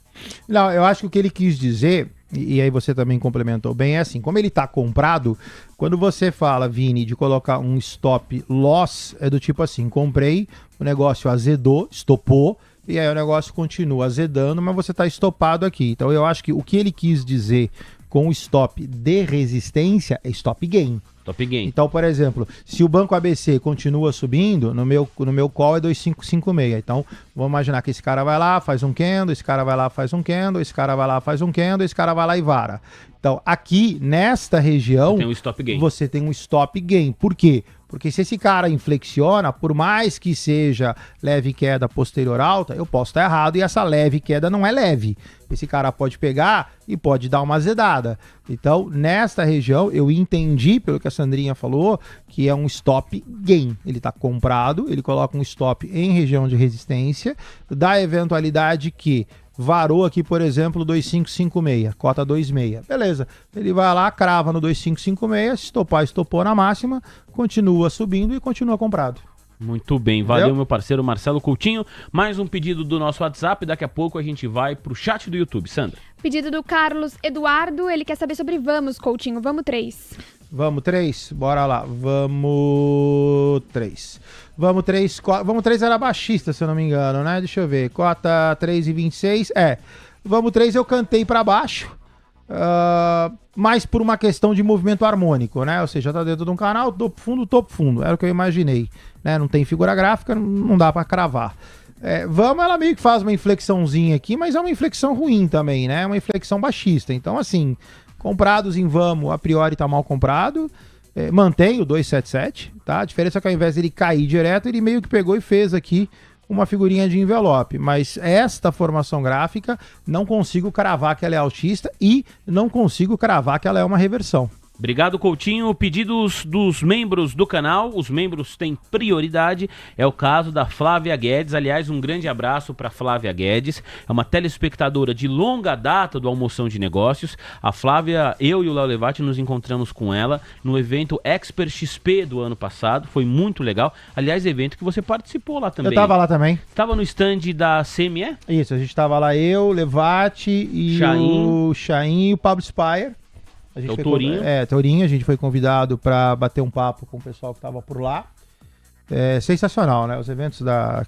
Não, eu acho que o que ele quis dizer, e aí você também complementou bem, é assim, como ele está comprado, quando você fala, Vini, de colocar um stop loss, é do tipo assim, comprei, o negócio azedou, estopou, e aí o negócio continua azedando, mas você está estopado aqui. Então eu acho que o que ele quis dizer com o stop de resistência é stop gain. Stop gain. Então, por exemplo, se o Banco ABC continua subindo, no meu call é 2556. Então, vamos imaginar que esse cara vai lá, faz um candle, esse cara vai lá, faz um candle, esse cara vai lá, faz um candle, esse cara vai lá e vara. Então, aqui, nesta região, tem um stop gain. Você tem um stop gain. Por quê? Porque se esse cara inflexiona, por mais que seja leve queda posterior alta, eu posso estar errado e essa leve queda não é leve. Esse cara pode pegar e pode dar uma azedada. Então, nesta região, eu entendi, pelo que a Sandrinha falou, que é um stop gain. Ele está comprado, ele coloca um stop em região de resistência, da eventualidade que varou aqui, por exemplo, 2556, cota 26. Beleza, ele vai lá, crava no 2556, se estopar, estopou na máxima, continua subindo e continua comprado. Muito bem, valeu meu parceiro Marcelo Coutinho. Mais um pedido do nosso WhatsApp, daqui a pouco a gente vai pro chat do YouTube. Sandra. Pedido do Carlos Eduardo, ele quer saber sobre Vamos, Coutinho. Vamos 3. Vamos 3? Bora lá. Vamos 3. Vamos 3. Vamos 3 era baixista, se eu não me engano, né? Deixa eu ver. Cota 3,26. Vamos 3 eu cantei pra baixo. Mais por uma questão de movimento harmônico, né? Ou seja, tá dentro de um canal, topo fundo. Era o que eu imaginei. Né? Não tem figura gráfica, não dá pra cravar. Vamos, ela meio que faz uma inflexãozinha aqui, mas é uma inflexão ruim também, né? É uma inflexão baixista. Então, assim, Comprados em Vamos, a priori tá mal comprado. Mantém o 277, tá? A diferença é que ao invés dele cair direto, ele meio que pegou e fez aqui uma figurinha de envelope. Mas esta formação gráfica, não consigo cravar que ela é altista e não consigo cravar que ela é uma reversão. Obrigado, Coutinho. Pedidos dos membros do canal. Os membros têm prioridade. É o caso da Flávia Guedes. Aliás, um grande abraço para Flávia Guedes. É uma telespectadora de longa data do Almoção de Negócios. A Flávia, eu e o Léo Levati nos encontramos com ela no evento Expert XP do ano passado. Foi muito legal. Aliás, evento que você participou lá também. Eu tava lá também. Tava no stand da CME? Isso, a gente tava lá, eu, Levati e o Chain e o Pablo Spire. O Tourinho. Tourinho, a gente foi convidado para bater um papo com o pessoal que estava por lá. É sensacional, né? Os eventos a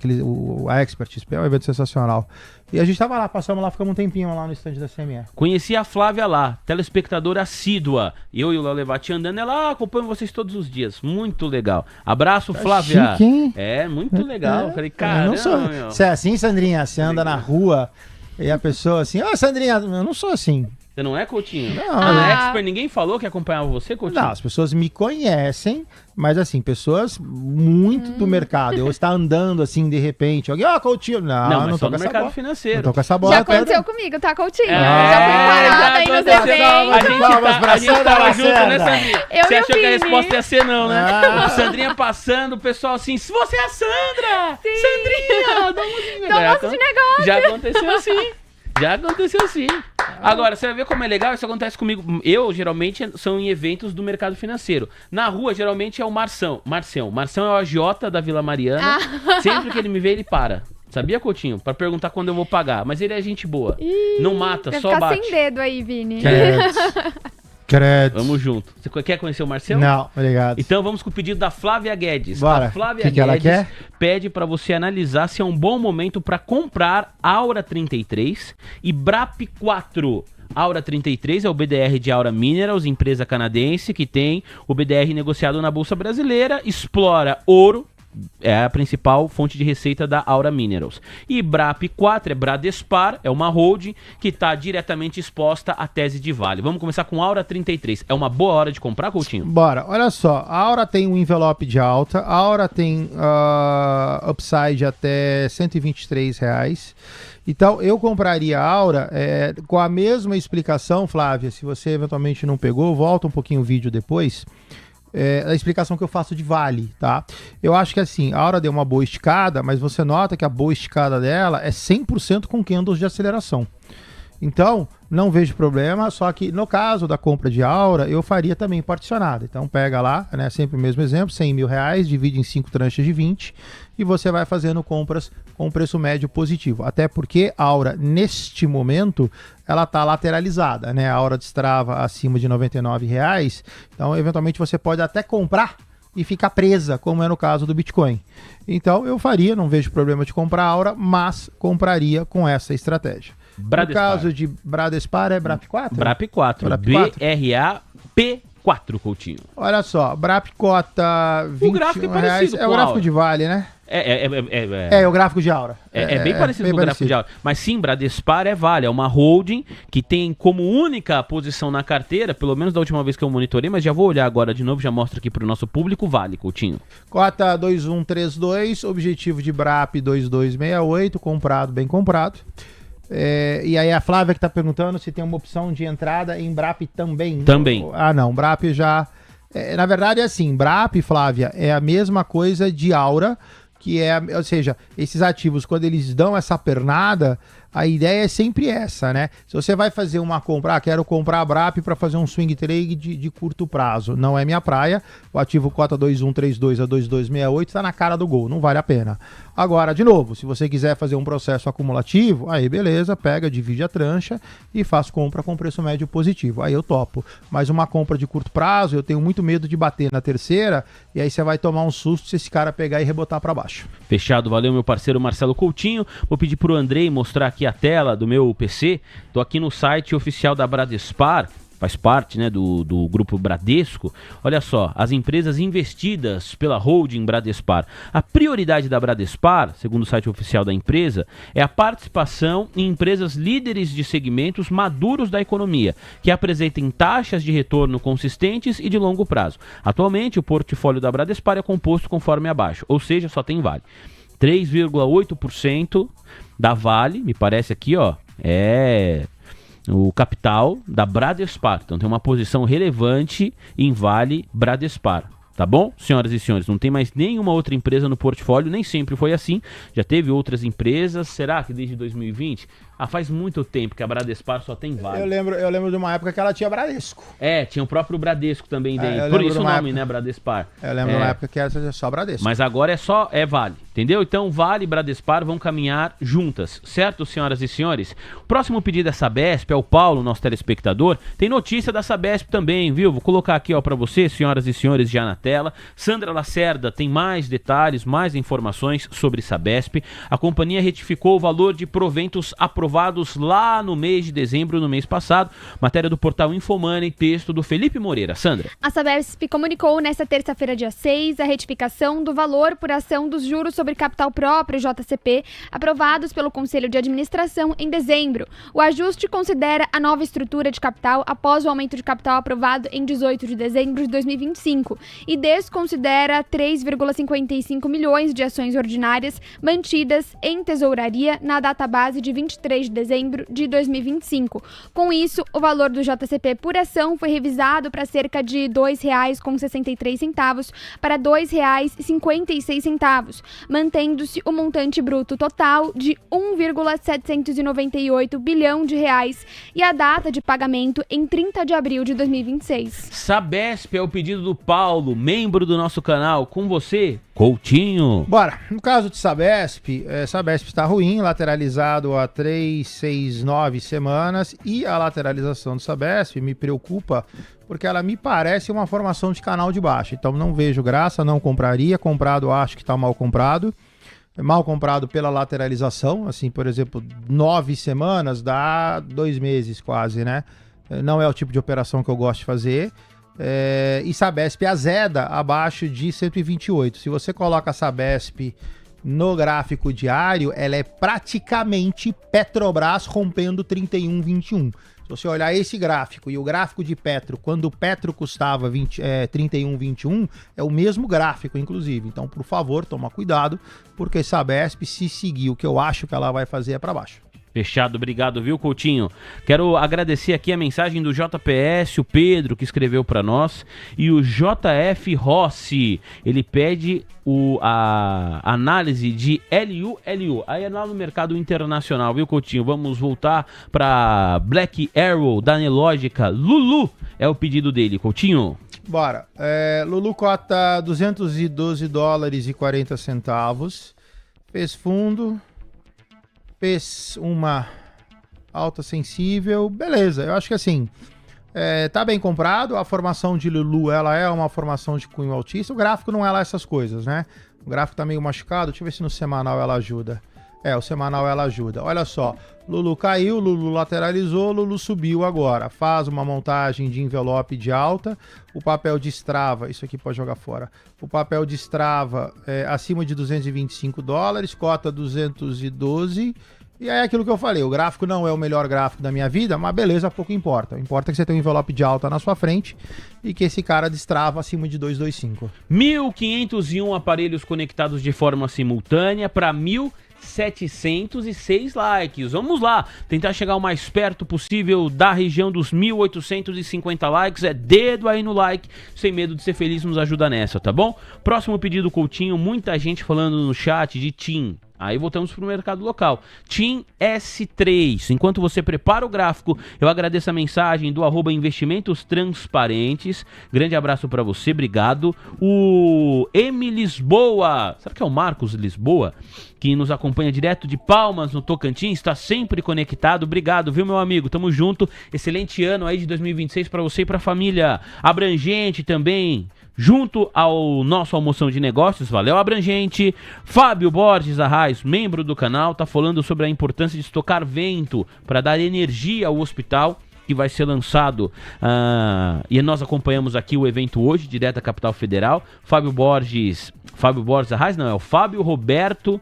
Expert XP é um evento sensacional. E a gente tava lá, passamos lá, ficamos um tempinho lá no stand da CME. Conheci a Flávia lá, telespectadora assídua. Eu e o Léo Levati andando, ela acompanha vocês todos os dias. Muito legal. Abraço, Flávia. Chique, hein? Muito legal. Falei, caramba, Você é assim, Sandrinha? Você anda na rua e a pessoa assim, Sandrinha, eu não sou assim. Você não é, Coutinho? Não. Expert, ninguém falou que acompanhava você, Coutinho? Não, as pessoas me conhecem, mas assim, pessoas muito do mercado. Eu estar andando assim, de repente, alguém, Coutinho. Não só no mercado financeiro. Não tô com essa bola. Já aconteceu comigo, tá, Coutinho? Já fui parada aí nos eventos. A gente tava junto, né, Sandrinha? Você achou que a Vini. resposta ia ser não, né? Sandrinha passando, o pessoal assim, se você é a Sandra! Sim. Sandrinha! Almoço de negócio. Já aconteceu assim. Já aconteceu sim. Agora, você vai ver como é legal, isso acontece comigo. Eu, geralmente, são em eventos do mercado financeiro. Na rua, geralmente, é o Marção. Marção é o agiota da Vila Mariana. Sempre que ele me vê, ele para. Sabia, Coutinho? Pra perguntar quando eu vou pagar. Mas ele é gente boa. Não mata, Vai só ficar bate. sem dedo aí, Vini. Credo. Vamos junto. Você quer conhecer o Marcel? Não, obrigado. Então vamos com o pedido da Flávia Guedes. Bora. A Flávia Que ela Guedes quer? pede para você analisar se é um bom momento para comprar Aura 33 e BRAP 4. Aura 33 é o BDR de Aura Minerals, empresa canadense que tem o BDR negociado na Bolsa Brasileira, explora ouro, é a principal fonte de receita da Aura Minerals. E BRAP 4 é Bradespar, é uma holding que está diretamente exposta à tese de Vale. Vamos começar com Aura 33. É uma boa hora de comprar, Coutinho? Bora, olha só, a Aura tem um envelope de alta, a Aura tem upside até R$123. Então eu compraria a Aura com a mesma explicação, Flávia, se você eventualmente não pegou, volta um pouquinho o vídeo depois. A explicação que eu faço de Vale, tá? Eu acho que assim, a Aura deu uma boa esticada, mas você nota que a boa esticada dela é 100% com candles de aceleração. Então, não vejo problema, só que no caso da compra de Aura, eu faria também particionada. Então pega lá, né, sempre o mesmo exemplo, R$100 mil, divide em 5 tranches de 20 e você vai fazendo compras com preço médio positivo. Até porque a Aura, neste momento, ela está lateralizada, né? A Aura destrava acima de R$99, então eventualmente você pode até comprar e ficar presa, como é no caso do Bitcoin. Então eu faria, não vejo problema de comprar a Aura, mas compraria com essa estratégia. Bradespar. No caso de Bradespar, é BRAP 4? BRAP 4. BRAP4, Coutinho. Olha só, BRAP cota R$21. O gráfico é parecido É o gráfico de Vale, né? É o gráfico de Aura. Bem parecido com o gráfico de Aura. Mas sim, Bradespar é Vale. É uma holding que tem como única posição na carteira, pelo menos da última vez que eu monitorei, mas já vou olhar agora de novo, já mostro aqui para o nosso público, Vale, Coutinho. Cota 2132, objetivo de BRAP 2268, comprado, bem comprado. E aí a Flávia que está perguntando se tem uma opção de entrada em BRAP também. Também. Não, BRAP já... na verdade é assim, BRAP, Flávia, é a mesma coisa de Aura, ou seja, esses ativos, quando eles dão essa pernada, a ideia é sempre essa, né? Se você vai fazer uma compra, quero comprar a BRAP para fazer um swing trade de curto prazo, não é minha praia, o ativo cota 2132 a 2268 está na cara do gol, não vale a pena. Agora, de novo, se você quiser fazer um processo acumulativo, aí beleza, pega, divide a trancha e faz compra com preço médio positivo, aí eu topo. Mas uma compra de curto prazo, eu tenho muito medo de bater na terceira e aí você vai tomar um susto se esse cara pegar e rebotar para baixo. Fechado, valeu meu parceiro Marcelo Coutinho. Vou pedir pro Andrei mostrar aqui a tela do meu PC. Tô aqui no site oficial da Bradespar. faz parte, né, do grupo Bradesco. Olha só, as empresas investidas pela holding Bradespar. A prioridade da Bradespar, segundo o site oficial da empresa, é a participação em empresas líderes de segmentos maduros da economia, que apresentem taxas de retorno consistentes e de longo prazo. Atualmente, o portfólio da Bradespar é composto conforme abaixo, ou seja, só tem Vale. 3,8% da Vale, me parece aqui, ó, é o capital da Bradespar. Então tem uma posição relevante em Vale Bradespar. Tá bom, senhoras e senhores? Não tem mais nenhuma outra empresa no portfólio, nem sempre foi assim. Já teve outras empresas. Será que desde 2020? Faz muito tempo que a Bradespar só tem Vale. Eu lembro de uma época que ela tinha Bradesco. Tinha o próprio Bradesco também dentro. Por isso o nome, né, Bradespar. Eu lembro de uma época que era só Bradesco. Mas agora é Vale, entendeu? Então Vale e Bradespar vão caminhar juntas, certo, senhoras e senhores? O próximo pedido é Sabesp, é o Paulo, nosso telespectador. Tem notícia da Sabesp também, viu? Vou colocar aqui, ó, pra você, senhoras e senhores, já na tela. Sandra Lacerda tem mais detalhes, mais informações sobre Sabesp. A companhia retificou o valor de proventos aprovados lá no mês de dezembro, no mês passado. Matéria do portal Infomoney, texto do Felipe Moreira. Sandra. A Sabesp comunicou nesta terça-feira, dia 6, a retificação do valor por ação dos juros sobre capital próprio, JCP, aprovados pelo Conselho de Administração em dezembro. O ajuste considera a nova estrutura de capital após o aumento de capital aprovado em 18 de dezembro de 2025 e desconsidera 3,55 milhões de ações ordinárias mantidas em tesouraria na database de 23 de dezembro de 2025. Com isso, o valor do JCP por ação foi revisado para cerca de R$ 2,63 para R$ 2,56, mantendo-se o montante bruto total de 1,798 bilhão de reais e a data de pagamento em 30 de abril de 2026. Sabesp é o pedido do Paulo, membro do nosso canal. Com você, Coutinho. Bora. No caso de Sabesp, Sabesp está ruim, lateralizado há 3, 6, 9 semanas, e a lateralização do Sabesp me preocupa porque ela me parece uma formação de canal de baixo. Então não vejo graça, não compraria. Comprado, acho que está mal comprado. Mal comprado pela lateralização, assim, por exemplo, 9 semanas dá 2 meses quase, né? Não é o tipo de operação que eu gosto de fazer. E Sabesp azeda abaixo de 128. Se você coloca a Sabesp no gráfico diário, ela é praticamente Petrobras rompendo 31,21. Se você olhar esse gráfico e o gráfico de Petro, quando o Petro custava 31,21, é o mesmo gráfico, inclusive. Então, por favor, toma cuidado, porque Sabesp, se seguir o que eu acho que ela vai fazer, é para baixo. Fechado, obrigado, viu, Coutinho? Quero agradecer aqui a mensagem do JPS, o Pedro, que escreveu para nós, e o JF Rossi, ele pede a análise de LU, aí é lá no mercado internacional, viu, Coutinho? Vamos voltar para Black Arrow, da Nelogica. Lulu é o pedido dele, Coutinho. Bora. Lulu cota $212,40, fez fundo, fez uma alta sensível, beleza, eu acho que assim, tá bem comprado, a formação de Lulu, ela é uma formação de cunho altista, o gráfico não é lá essas coisas, né? O gráfico tá meio machucado, deixa eu ver se no semanal ela ajuda. O semanal ela ajuda. Olha só, Lulu caiu, Lulu lateralizou, Lulu subiu agora. Faz uma montagem de envelope de alta. O papel destrava, isso aqui pode jogar fora. O papel destrava acima de $225, cota 212. E é aquilo que eu falei, o gráfico não é o melhor gráfico da minha vida, mas beleza, pouco importa. Importa que você tem um envelope de alta na sua frente e que esse cara destrava acima de 225. 1.501 aparelhos conectados de forma simultânea para 1.706 likes. Vamos lá, tentar chegar o mais perto possível da região dos 1.850 likes. É dedo aí no like, sem medo de ser feliz, nos ajuda nessa, tá bom? Próximo pedido, Coutinho, muita gente falando no chat de TIM. Aí voltamos para o mercado local. TIM S3. Enquanto você prepara o gráfico, eu agradeço a mensagem do @investimentos transparentes. Grande abraço para você, obrigado. O M Lisboa, será que é o Marcos Lisboa? Que nos acompanha direto de Palmas, no Tocantins, está sempre conectado. Obrigado, viu, meu amigo? Tamo junto. Excelente ano aí de 2026 para você e para a família. Abrangente também, junto ao nosso Almoção de Negócios. Valeu, Abrangente. Fábio Borges Arraes, membro do canal, tá falando sobre a importância de estocar vento para dar energia ao hospital que vai ser lançado, e nós acompanhamos aqui o evento hoje, direto da Capital Federal. Fábio Borges Arraes, não, é o Fábio Roberto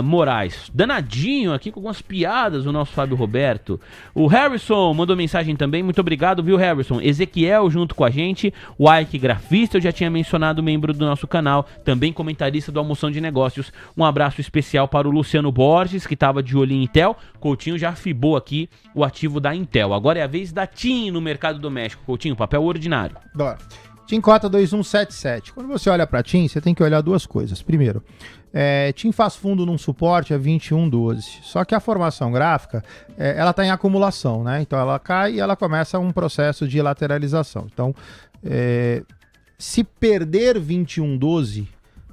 Moraes. Danadinho aqui com algumas piadas, o nosso Fábio Roberto. O Harrison mandou mensagem também, muito obrigado, viu, Harrison? Ezequiel junto com a gente, o Ike Grafista, eu já tinha mencionado, membro do nosso canal, também comentarista do Almoção de Negócios. Um abraço especial para o Luciano Borges, que estava de olho em Intel. Coutinho já afibou aqui o ativo da Intel. Agora é a vez da TIM no mercado doméstico. Coutinho, papel ordinário. Bora. TIM cota 2177. Quando você olha para TIM, você tem que olhar duas coisas. Primeiro, TIM faz fundo num suporte a 21,12. Só que a formação gráfica, ela está em acumulação, né? Então ela cai e ela começa um processo de lateralização. Então, se perder 21,12,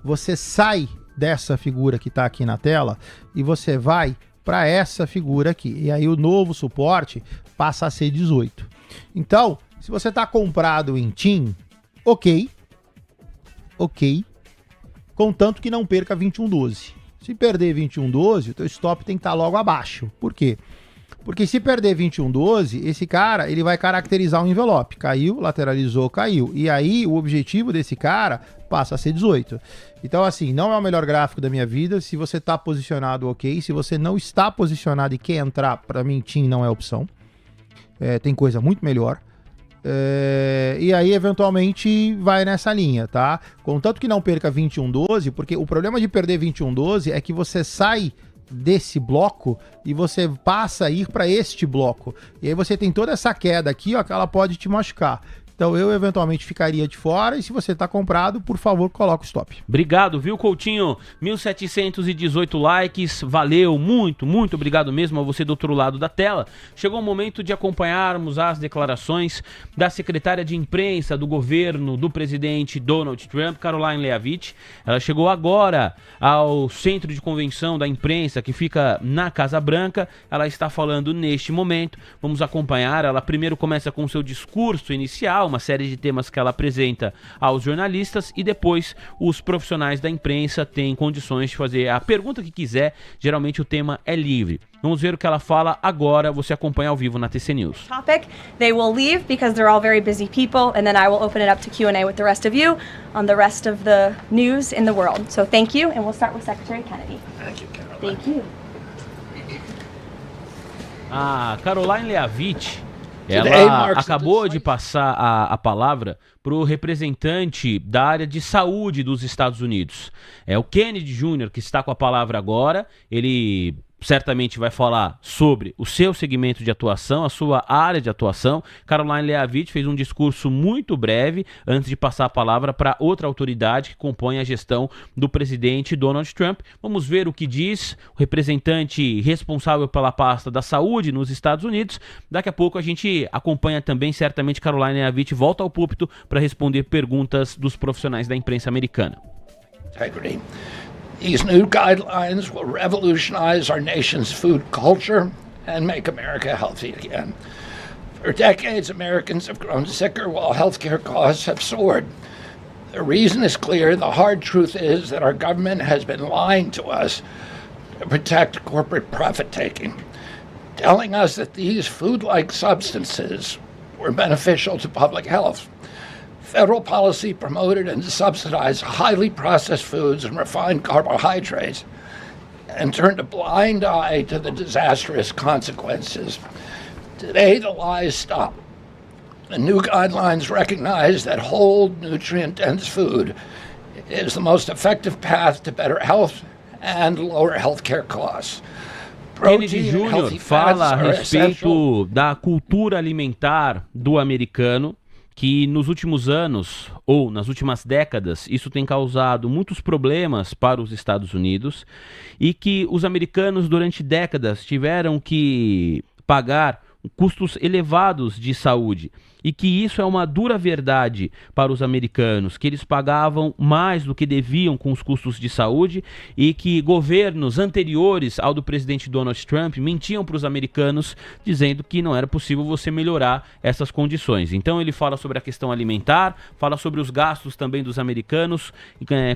você sai dessa figura que está aqui na tela e você vai para essa figura aqui. E aí o novo suporte passa a ser 18. Então, se você está comprado em TIM, ok, contanto que não perca 21,12. Se perder 21,12, o teu stop tem que estar logo abaixo. Por quê? Porque se perder 21,12, esse cara ele vai caracterizar um envelope. Caiu, lateralizou, caiu. E aí o objetivo desse cara passa a ser 18. Então assim, não é o melhor gráfico da minha vida. Se você está posicionado, ok. Se você não está posicionado e quer entrar, para mim TIM não é opção. Tem coisa muito melhor. E aí eventualmente vai nessa linha, tá? Contanto que não perca 21,12, porque o problema de perder 21,12 é que você sai desse bloco e você passa a ir para este bloco. E aí você tem toda essa queda aqui, ó, que ela pode te machucar. Então eu eventualmente ficaria de fora e se você está comprado, por favor, coloca o stop. Obrigado, viu, Coutinho? 1.718 likes, valeu, muito obrigado mesmo a você do outro lado da tela. Chegou o momento de acompanharmos as declarações da secretária de imprensa do governo do presidente Donald Trump, Karoline Leavitt. Ela chegou agora ao centro de convenção da imprensa que fica na Casa Branca. Ela está falando neste momento, vamos acompanhar. Ela primeiro começa com o seu discurso inicial, uma série de temas que ela apresenta aos jornalistas e depois os profissionais da imprensa têm condições de fazer a pergunta que quiser, geralmente o tema é livre. Vamos ver o que ela fala agora, você acompanha ao vivo na TC News. Topic. They will leave because they're all very busy people and then I will open it up to Q&A with the rest of you on the rest of the news in the world. So thank you and we'll start with Secretary Kennedy. Thank you, Caroline. Thank you. A Karoline Leavitt, ela acabou de passar a palavra para o representante da área de saúde dos Estados Unidos. É o Kennedy Jr. que está com a palavra agora. Ele certamente vai falar sobre o seu segmento de atuação, a sua área de atuação. Karoline Leavitt fez um discurso muito breve antes de passar a palavra para outra autoridade que compõe a gestão do presidente Donald Trump. Vamos ver o que diz o representante responsável pela pasta da saúde nos Estados Unidos. Daqui a pouco a gente acompanha também, certamente, Karoline Leavitt volta ao púlpito para responder perguntas dos profissionais da imprensa americana. Integrity. These new guidelines will revolutionize our nation's food culture and make America healthy again. For decades, Americans have grown sicker while healthcare costs have soared. The reason is clear. The hard truth is that our government has been lying to us to protect corporate profit-taking, telling us that these food-like substances were beneficial to public health. Federal policy promoted and subsidized highly processed foods and refined carbohydrates and turned a blind eye to the disastrous consequences. Today, the lies stop. The new guidelines recognize that whole, nutrient-dense food is the most effective path to better health and lower healthcare costs. Kennedy Jr. fala a respeito da cultura alimentar do americano, que nos últimos anos, ou nas últimas décadas, isso tem causado muitos problemas para os Estados Unidos e que os americanos durante décadas tiveram que pagar custos elevados de saúde. E que isso é uma dura verdade para os americanos, que eles pagavam mais do que deviam com os custos de saúde e que governos anteriores ao do presidente Donald Trump mentiam para os americanos dizendo que não era possível você melhorar essas condições. Então ele fala sobre a questão alimentar, fala sobre os gastos também dos americanos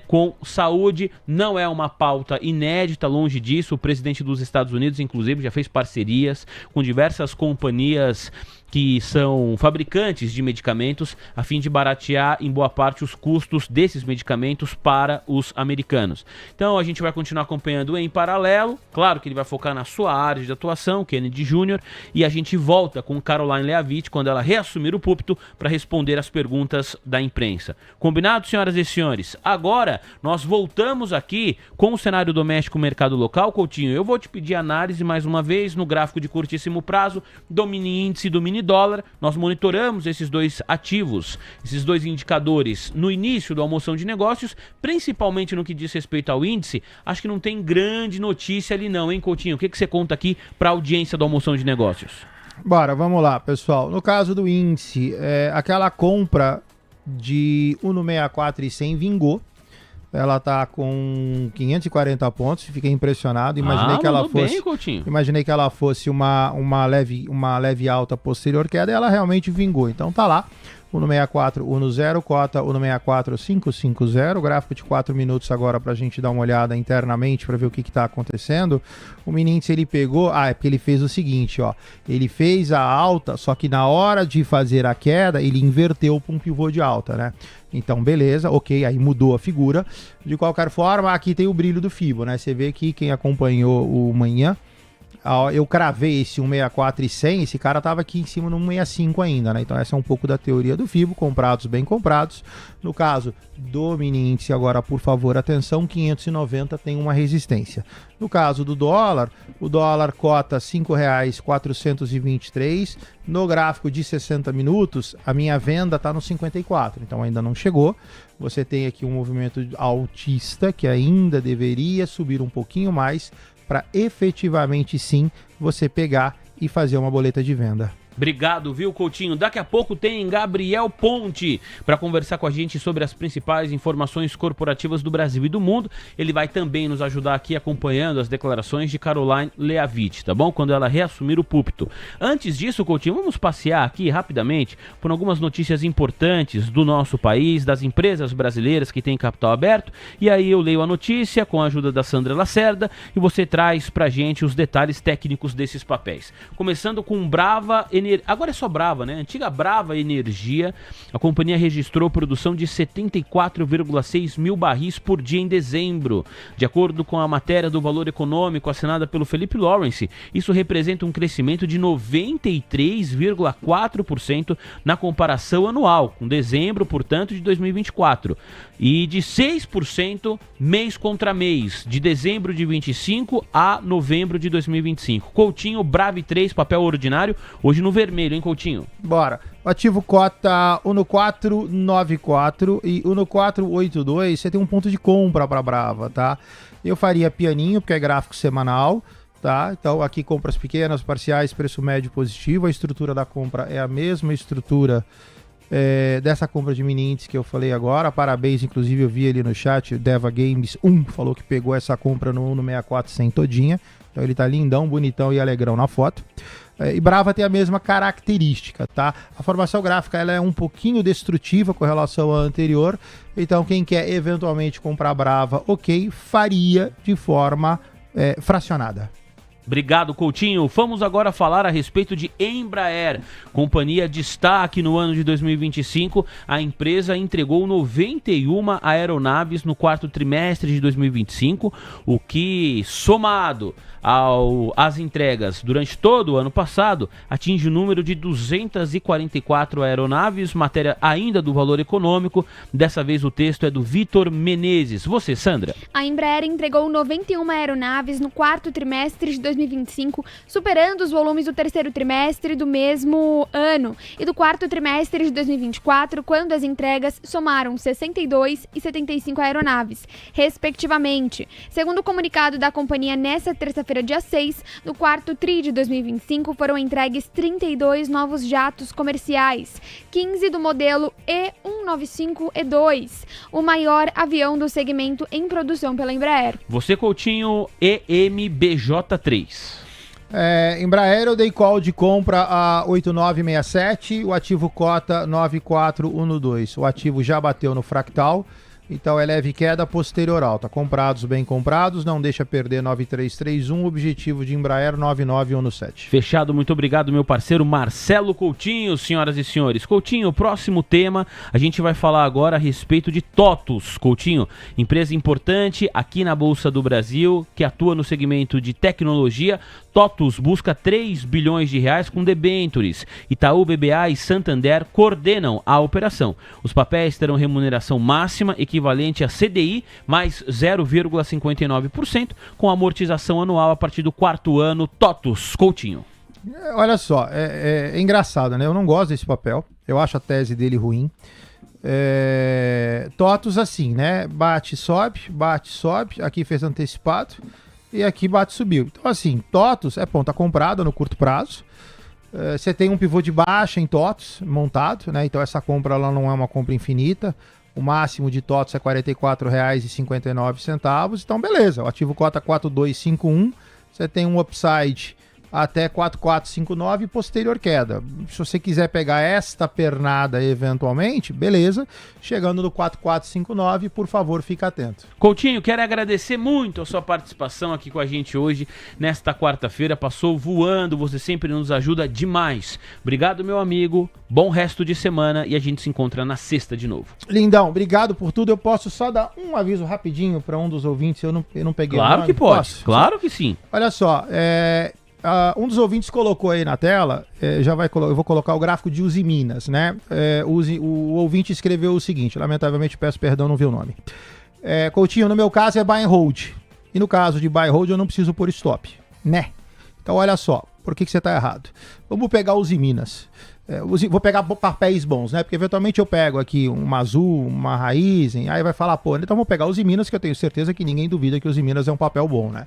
com saúde. Não é uma pauta inédita, longe disso. O presidente dos Estados Unidos, inclusive, já fez parcerias com diversas companhias que são fabricantes de medicamentos, a fim de baratear em boa parte os custos desses medicamentos para os americanos. Então a gente vai continuar acompanhando em paralelo, claro que ele vai focar na sua área de atuação, Kennedy Jr., e a gente volta com Caroline Leavitt quando ela reassumir o púlpito para responder as perguntas da imprensa. Combinado, senhoras e senhores? Agora nós voltamos aqui com o cenário doméstico, mercado local. Coutinho, eu vou te pedir análise mais uma vez no gráfico de curtíssimo prazo do mini índice e do mini dólar. Nós monitoramos esses dois ativos, esses dois indicadores no início do Almoção de Negócios, principalmente no que diz respeito ao índice. Acho que não tem grande notícia ali não, hein, Coutinho? O que você conta aqui para a audiência do Almoção de Negócios? Bora, vamos lá, pessoal. No caso do índice, aquela compra de 1,64 vingou. Ela tá com 540 pontos, fiquei impressionado. Imaginei que ela fosse, bem, imaginei que ela fosse uma leve alta posterior queda, e ela realmente vingou. Então tá lá, 1,6410, cota 1,64550, gráfico de 4 minutos agora pra gente dar uma olhada internamente para ver o que tá acontecendo. O mini índice ele pegou, é porque ele fez o seguinte, ó, ele fez a alta, só que na hora de fazer a queda, ele inverteu para um pivô de alta, né? Então, beleza, ok, aí mudou a figura. De qualquer forma, aqui tem o brilho do Fibo, né? Você vê que quem acompanhou o manhã, eu cravei esse 1,64 esse cara tava aqui em cima no 1,65 ainda, né? Então essa é um pouco da teoria do Fibo, comprados bem comprados. No caso do mini índice agora, por favor, atenção, 590 tem uma resistência. No caso do dólar, o dólar cota R$ 5,423. No gráfico de 60 minutos, a minha venda está no 54, então ainda não chegou. Você tem aqui um movimento altista que ainda deveria subir um pouquinho mais para efetivamente sim você pegar e fazer uma boleta de venda. Obrigado, viu, Coutinho? Daqui a pouco tem Gabriel Ponte para conversar com a gente sobre as principais informações corporativas do Brasil e do mundo. Ele vai também nos ajudar aqui acompanhando as declarações de Caroline Leavitt, tá bom? Quando ela reassumir o púlpito. Antes disso, Coutinho, vamos passear aqui rapidamente por algumas notícias importantes do nosso país, das empresas brasileiras que têm capital aberto. E aí eu leio a notícia com a ajuda da Sandra Lacerda e você traz pra gente os detalhes técnicos desses papéis. Começando com Brava Energia. Agora é só Brava, né? Antiga Brava Energia. A companhia registrou produção de 74,6 mil barris por dia em dezembro. De acordo com a matéria do Valor Econômico assinada pelo Felipe Lawrence, isso representa um crescimento de 93,4% na comparação anual, com dezembro, portanto, de 2024. E de 6% mês contra mês, de dezembro de 25 a novembro de 2025. Coutinho, Brave 3, papel ordinário, hoje no vermelho, hein, Coutinho? Bora. O ativo cota 1,494 e 1,482, você tem um ponto de compra para Brava, tá? Eu faria pianinho, porque é gráfico semanal, tá? Então aqui compras pequenas, parciais, preço médio positivo, a estrutura da compra é a mesma estrutura dessa compra de mini índice que eu falei agora. Parabéns, inclusive eu vi ali no chat, o Deva Games 1 falou que pegou essa compra no 1,64 todinha, então ele tá lindão, bonitão e alegrão na foto. E Brava tem a mesma característica, tá? A formação gráfica ela é um pouquinho destrutiva com relação à anterior, então quem quer eventualmente comprar Brava, ok, faria de forma fracionada. Obrigado, Coutinho. Vamos agora falar a respeito de Embraer. Companhia destaque no ano de 2025. A empresa entregou 91 aeronaves no quarto trimestre de 2025, o que, somado às entregas durante todo o ano passado, atinge o número de 244 aeronaves. Matéria ainda do Valor Econômico. Dessa vez o texto é do Vitor Menezes. Você, Sandra? A Embraer entregou 91 aeronaves no quarto trimestre de 2025, superando os volumes do terceiro trimestre do mesmo ano e do quarto trimestre de 2024, quando as entregas somaram 62 e 75 aeronaves, respectivamente. Segundo o comunicado da companhia, nesta terça-feira, dia 6, no quarto TRI de 2025, foram entregues 32 novos jatos comerciais, 15 do modelo E195-E2, o maior avião do segmento em produção pela Embraer. Você, Coutinho, EMBJ3. Embraer, eu dei call de compra a 8967, o ativo cota 9412. O ativo já bateu no fractal, Então é leve queda posterior alta. Comprados, bem comprados, não deixa perder 9331, objetivo de Embraer 9917. Fechado, muito obrigado, meu parceiro Marcelo Coutinho, senhoras e senhores. Coutinho, próximo tema, a gente vai falar agora a respeito de TOTUS. Coutinho, empresa importante aqui na Bolsa do Brasil, que atua no segmento de tecnologia. TOTUS busca 3 bilhões de reais com debêntures. Itaú, BBA e Santander coordenam a operação. Os papéis terão remuneração máxima equivalente a CDI mais 0,59%, com amortização anual a partir do 4º ano. TOTUS, Coutinho. Olha só, é engraçado, né? Eu não gosto desse papel, eu acho a tese dele ruim. TOTUS assim, né? Bate, sobe, aqui fez antecipado e aqui bate, subiu. Então assim, TOTUS é ponta comprada no curto prazo. Você tem um pivô de baixa em TOTUS montado, né? Então essa compra ela não é uma compra infinita. O máximo de TOTUS é R$ 44,59. Então beleza, o ativo cota 4251. Você tem um upside até 4459 e posterior queda. Se você quiser pegar esta pernada eventualmente, beleza. Chegando no 4459, por favor, fica atento. Coutinho, quero agradecer muito a sua participação aqui com a gente hoje, nesta quarta-feira. Passou voando, você sempre nos ajuda demais. Obrigado, meu amigo. Bom resto de semana e a gente se encontra na sexta de novo. Lindão, obrigado por tudo. Eu posso só dar um aviso rapidinho para um dos ouvintes? Eu não peguei. Claro que pode, posso? Claro que sim. Olha só, um dos ouvintes colocou aí na tela, eu vou colocar o gráfico de Usiminas, né? O ouvinte escreveu o seguinte, lamentavelmente peço perdão, não vi o nome. Coutinho, no meu caso é buy and hold, e no caso de buy and hold eu não preciso pôr stop, né? Então olha só, por que você tá errado? Vamos pegar Usiminas. Vou pegar papéis bons, né? Porque eventualmente eu pego aqui uma Azul, uma Raizen, aí vai falar, pô, então vou pegar Usiminas, que eu tenho certeza que ninguém duvida que Usiminas é um papel bom, né?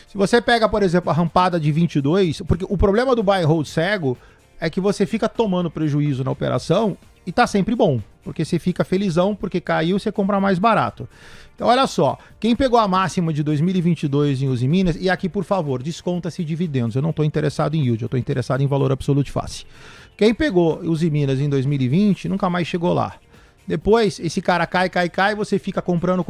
Se você pega, por exemplo, a rampada de 22, porque o problema do buy and hold cego é que você fica tomando prejuízo na operação e tá sempre bom, porque você fica felizão, porque caiu, você compra mais barato. Então olha só, quem pegou a máxima de 2022 em Usiminas, e aqui por favor, desconta-se dividendos, eu não estou interessado em yield, eu estou interessado em valor absoluto face. Quem pegou Usiminas em 2020 nunca mais chegou lá. Depois, esse cara cai, você fica comprando,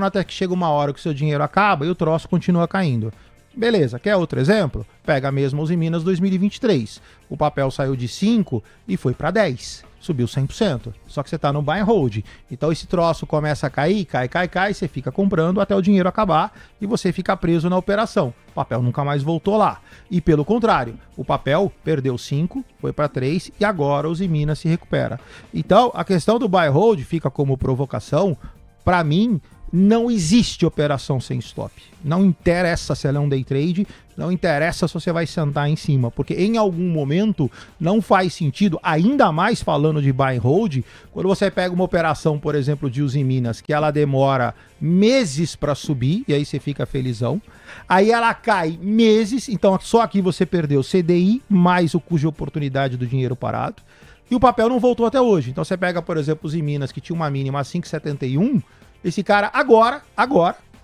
até que chega uma hora que o seu dinheiro acaba e o troço continua caindo. Beleza, quer outro exemplo? Pega a mesma Usiminas 2023. O papel saiu de 5 e foi para 10. Subiu 100%. Só que você tá no buy and hold. Então esse troço começa a cair, cai, você fica comprando até o dinheiro acabar e você fica preso na operação. O papel nunca mais voltou lá. E pelo contrário, o papel perdeu 5, foi para 3 e agora o Usiminas se recupera. Então a questão do buy and hold fica como provocação. Para mim, não existe operação sem stop. Não interessa se ela é um day trade, não interessa se você vai sentar em cima, porque em algum momento não faz sentido, ainda mais falando de buy and hold, quando você pega uma operação, por exemplo, de Usiminas, que ela demora meses para subir, e aí você fica felizão, aí ela cai meses, então só aqui você perdeu CDI mais o custo de oportunidade do dinheiro parado, e o papel não voltou até hoje. Então você pega, por exemplo, Usiminas, que tinha uma mínima a 5,71, esse cara agora,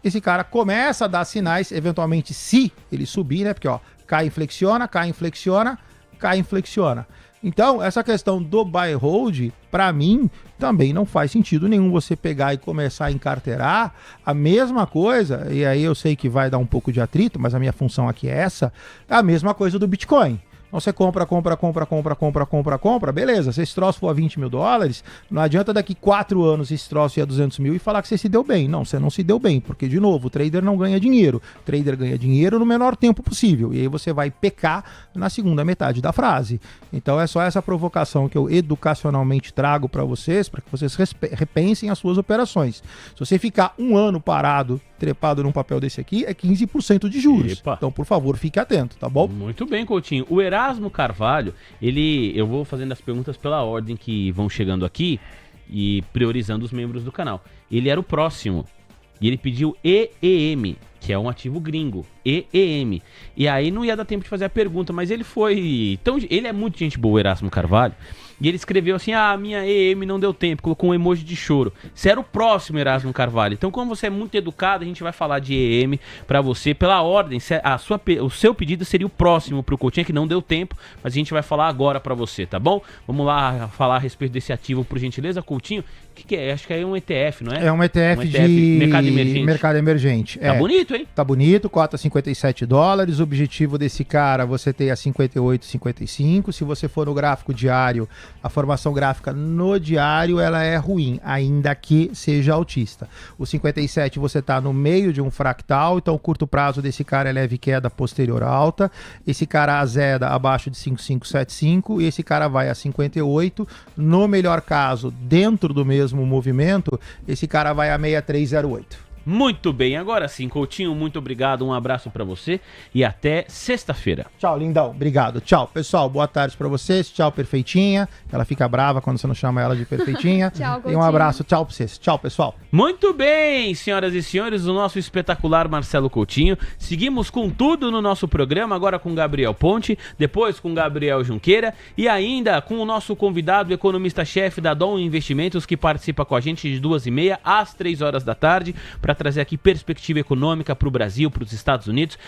esse cara começa a dar sinais, eventualmente se ele subir, né? Porque ó, cai, inflexiona. Então, essa questão do buy and hold, para mim, também não faz sentido nenhum você pegar e começar a encarteirar a mesma coisa, e aí eu sei que vai dar um pouco de atrito, mas a minha função aqui é essa, é a mesma coisa do Bitcoin. Então você compra, beleza, se esse troço for a 20 mil dólares, não adianta daqui 4 anos esse troço ir a 200 mil e falar que você se deu bem. Não, você não se deu bem, porque de novo, o trader não ganha dinheiro. O trader ganha dinheiro no menor tempo possível, e aí você vai pecar na segunda metade da frase. Então é só essa provocação que eu educacionalmente trago para vocês que vocês repensem as suas operações. Se você ficar um ano parado, trepado num papel desse aqui, é 15% de juros. Epa. Então, por favor, fique atento, tá bom? Muito bem, Coutinho. O Erasmo Carvalho, eu vou fazendo as perguntas pela ordem que vão chegando aqui e priorizando os membros do canal. Ele era o próximo e ele pediu EEM. que é um ativo gringo, EEM. E aí não ia dar tempo de fazer a pergunta, mas ele foi... ele é muito gente boa, Erasmo Carvalho, e ele escreveu assim, minha EEM não deu tempo, colocou um emoji de choro. Você era o próximo, Erasmo Carvalho. Então, como você é muito educado, a gente vai falar de EEM pra você. Pela ordem, o seu pedido seria o próximo pro Coutinho, que não deu tempo, mas a gente vai falar agora pra você, tá bom? Vamos lá falar a respeito desse ativo, por gentileza, Coutinho. O que é? Acho que é um ETF, não é? É um ETF de mercado emergente. Tá bonito, hein? Tá bonito, cota $57. O objetivo desse cara, você tem a 58,55. Se você for no gráfico diário, a formação gráfica no diário, ela é ruim, ainda que seja altista. O 57 você tá no meio de um fractal, então o curto prazo desse cara é leve queda posterior alta. Esse cara azeda abaixo de 5575 e esse cara vai a 58. No melhor caso, dentro do mesmo movimento, esse cara vai a 6308. Muito bem, agora sim, Coutinho, muito obrigado, um abraço pra você e até sexta-feira. Tchau, lindão, obrigado, tchau. Pessoal, boa tarde pra vocês, tchau, perfeitinha. Ela fica brava quando você não chama ela de perfeitinha. Tchau, Coutinho. E um abraço, tchau pra vocês, tchau, pessoal. Muito bem, senhoras e senhores, o nosso espetacular Marcelo Coutinho. Seguimos com tudo no nosso programa, agora com Gabriel Ponte, depois com Gabriel Junqueira e ainda com o nosso convidado, o economista-chefe da Dom Investimentos, que participa com a gente de 2h30 às 3 horas da tarde, para trazer aqui perspectiva econômica para o Brasil, para os Estados Unidos.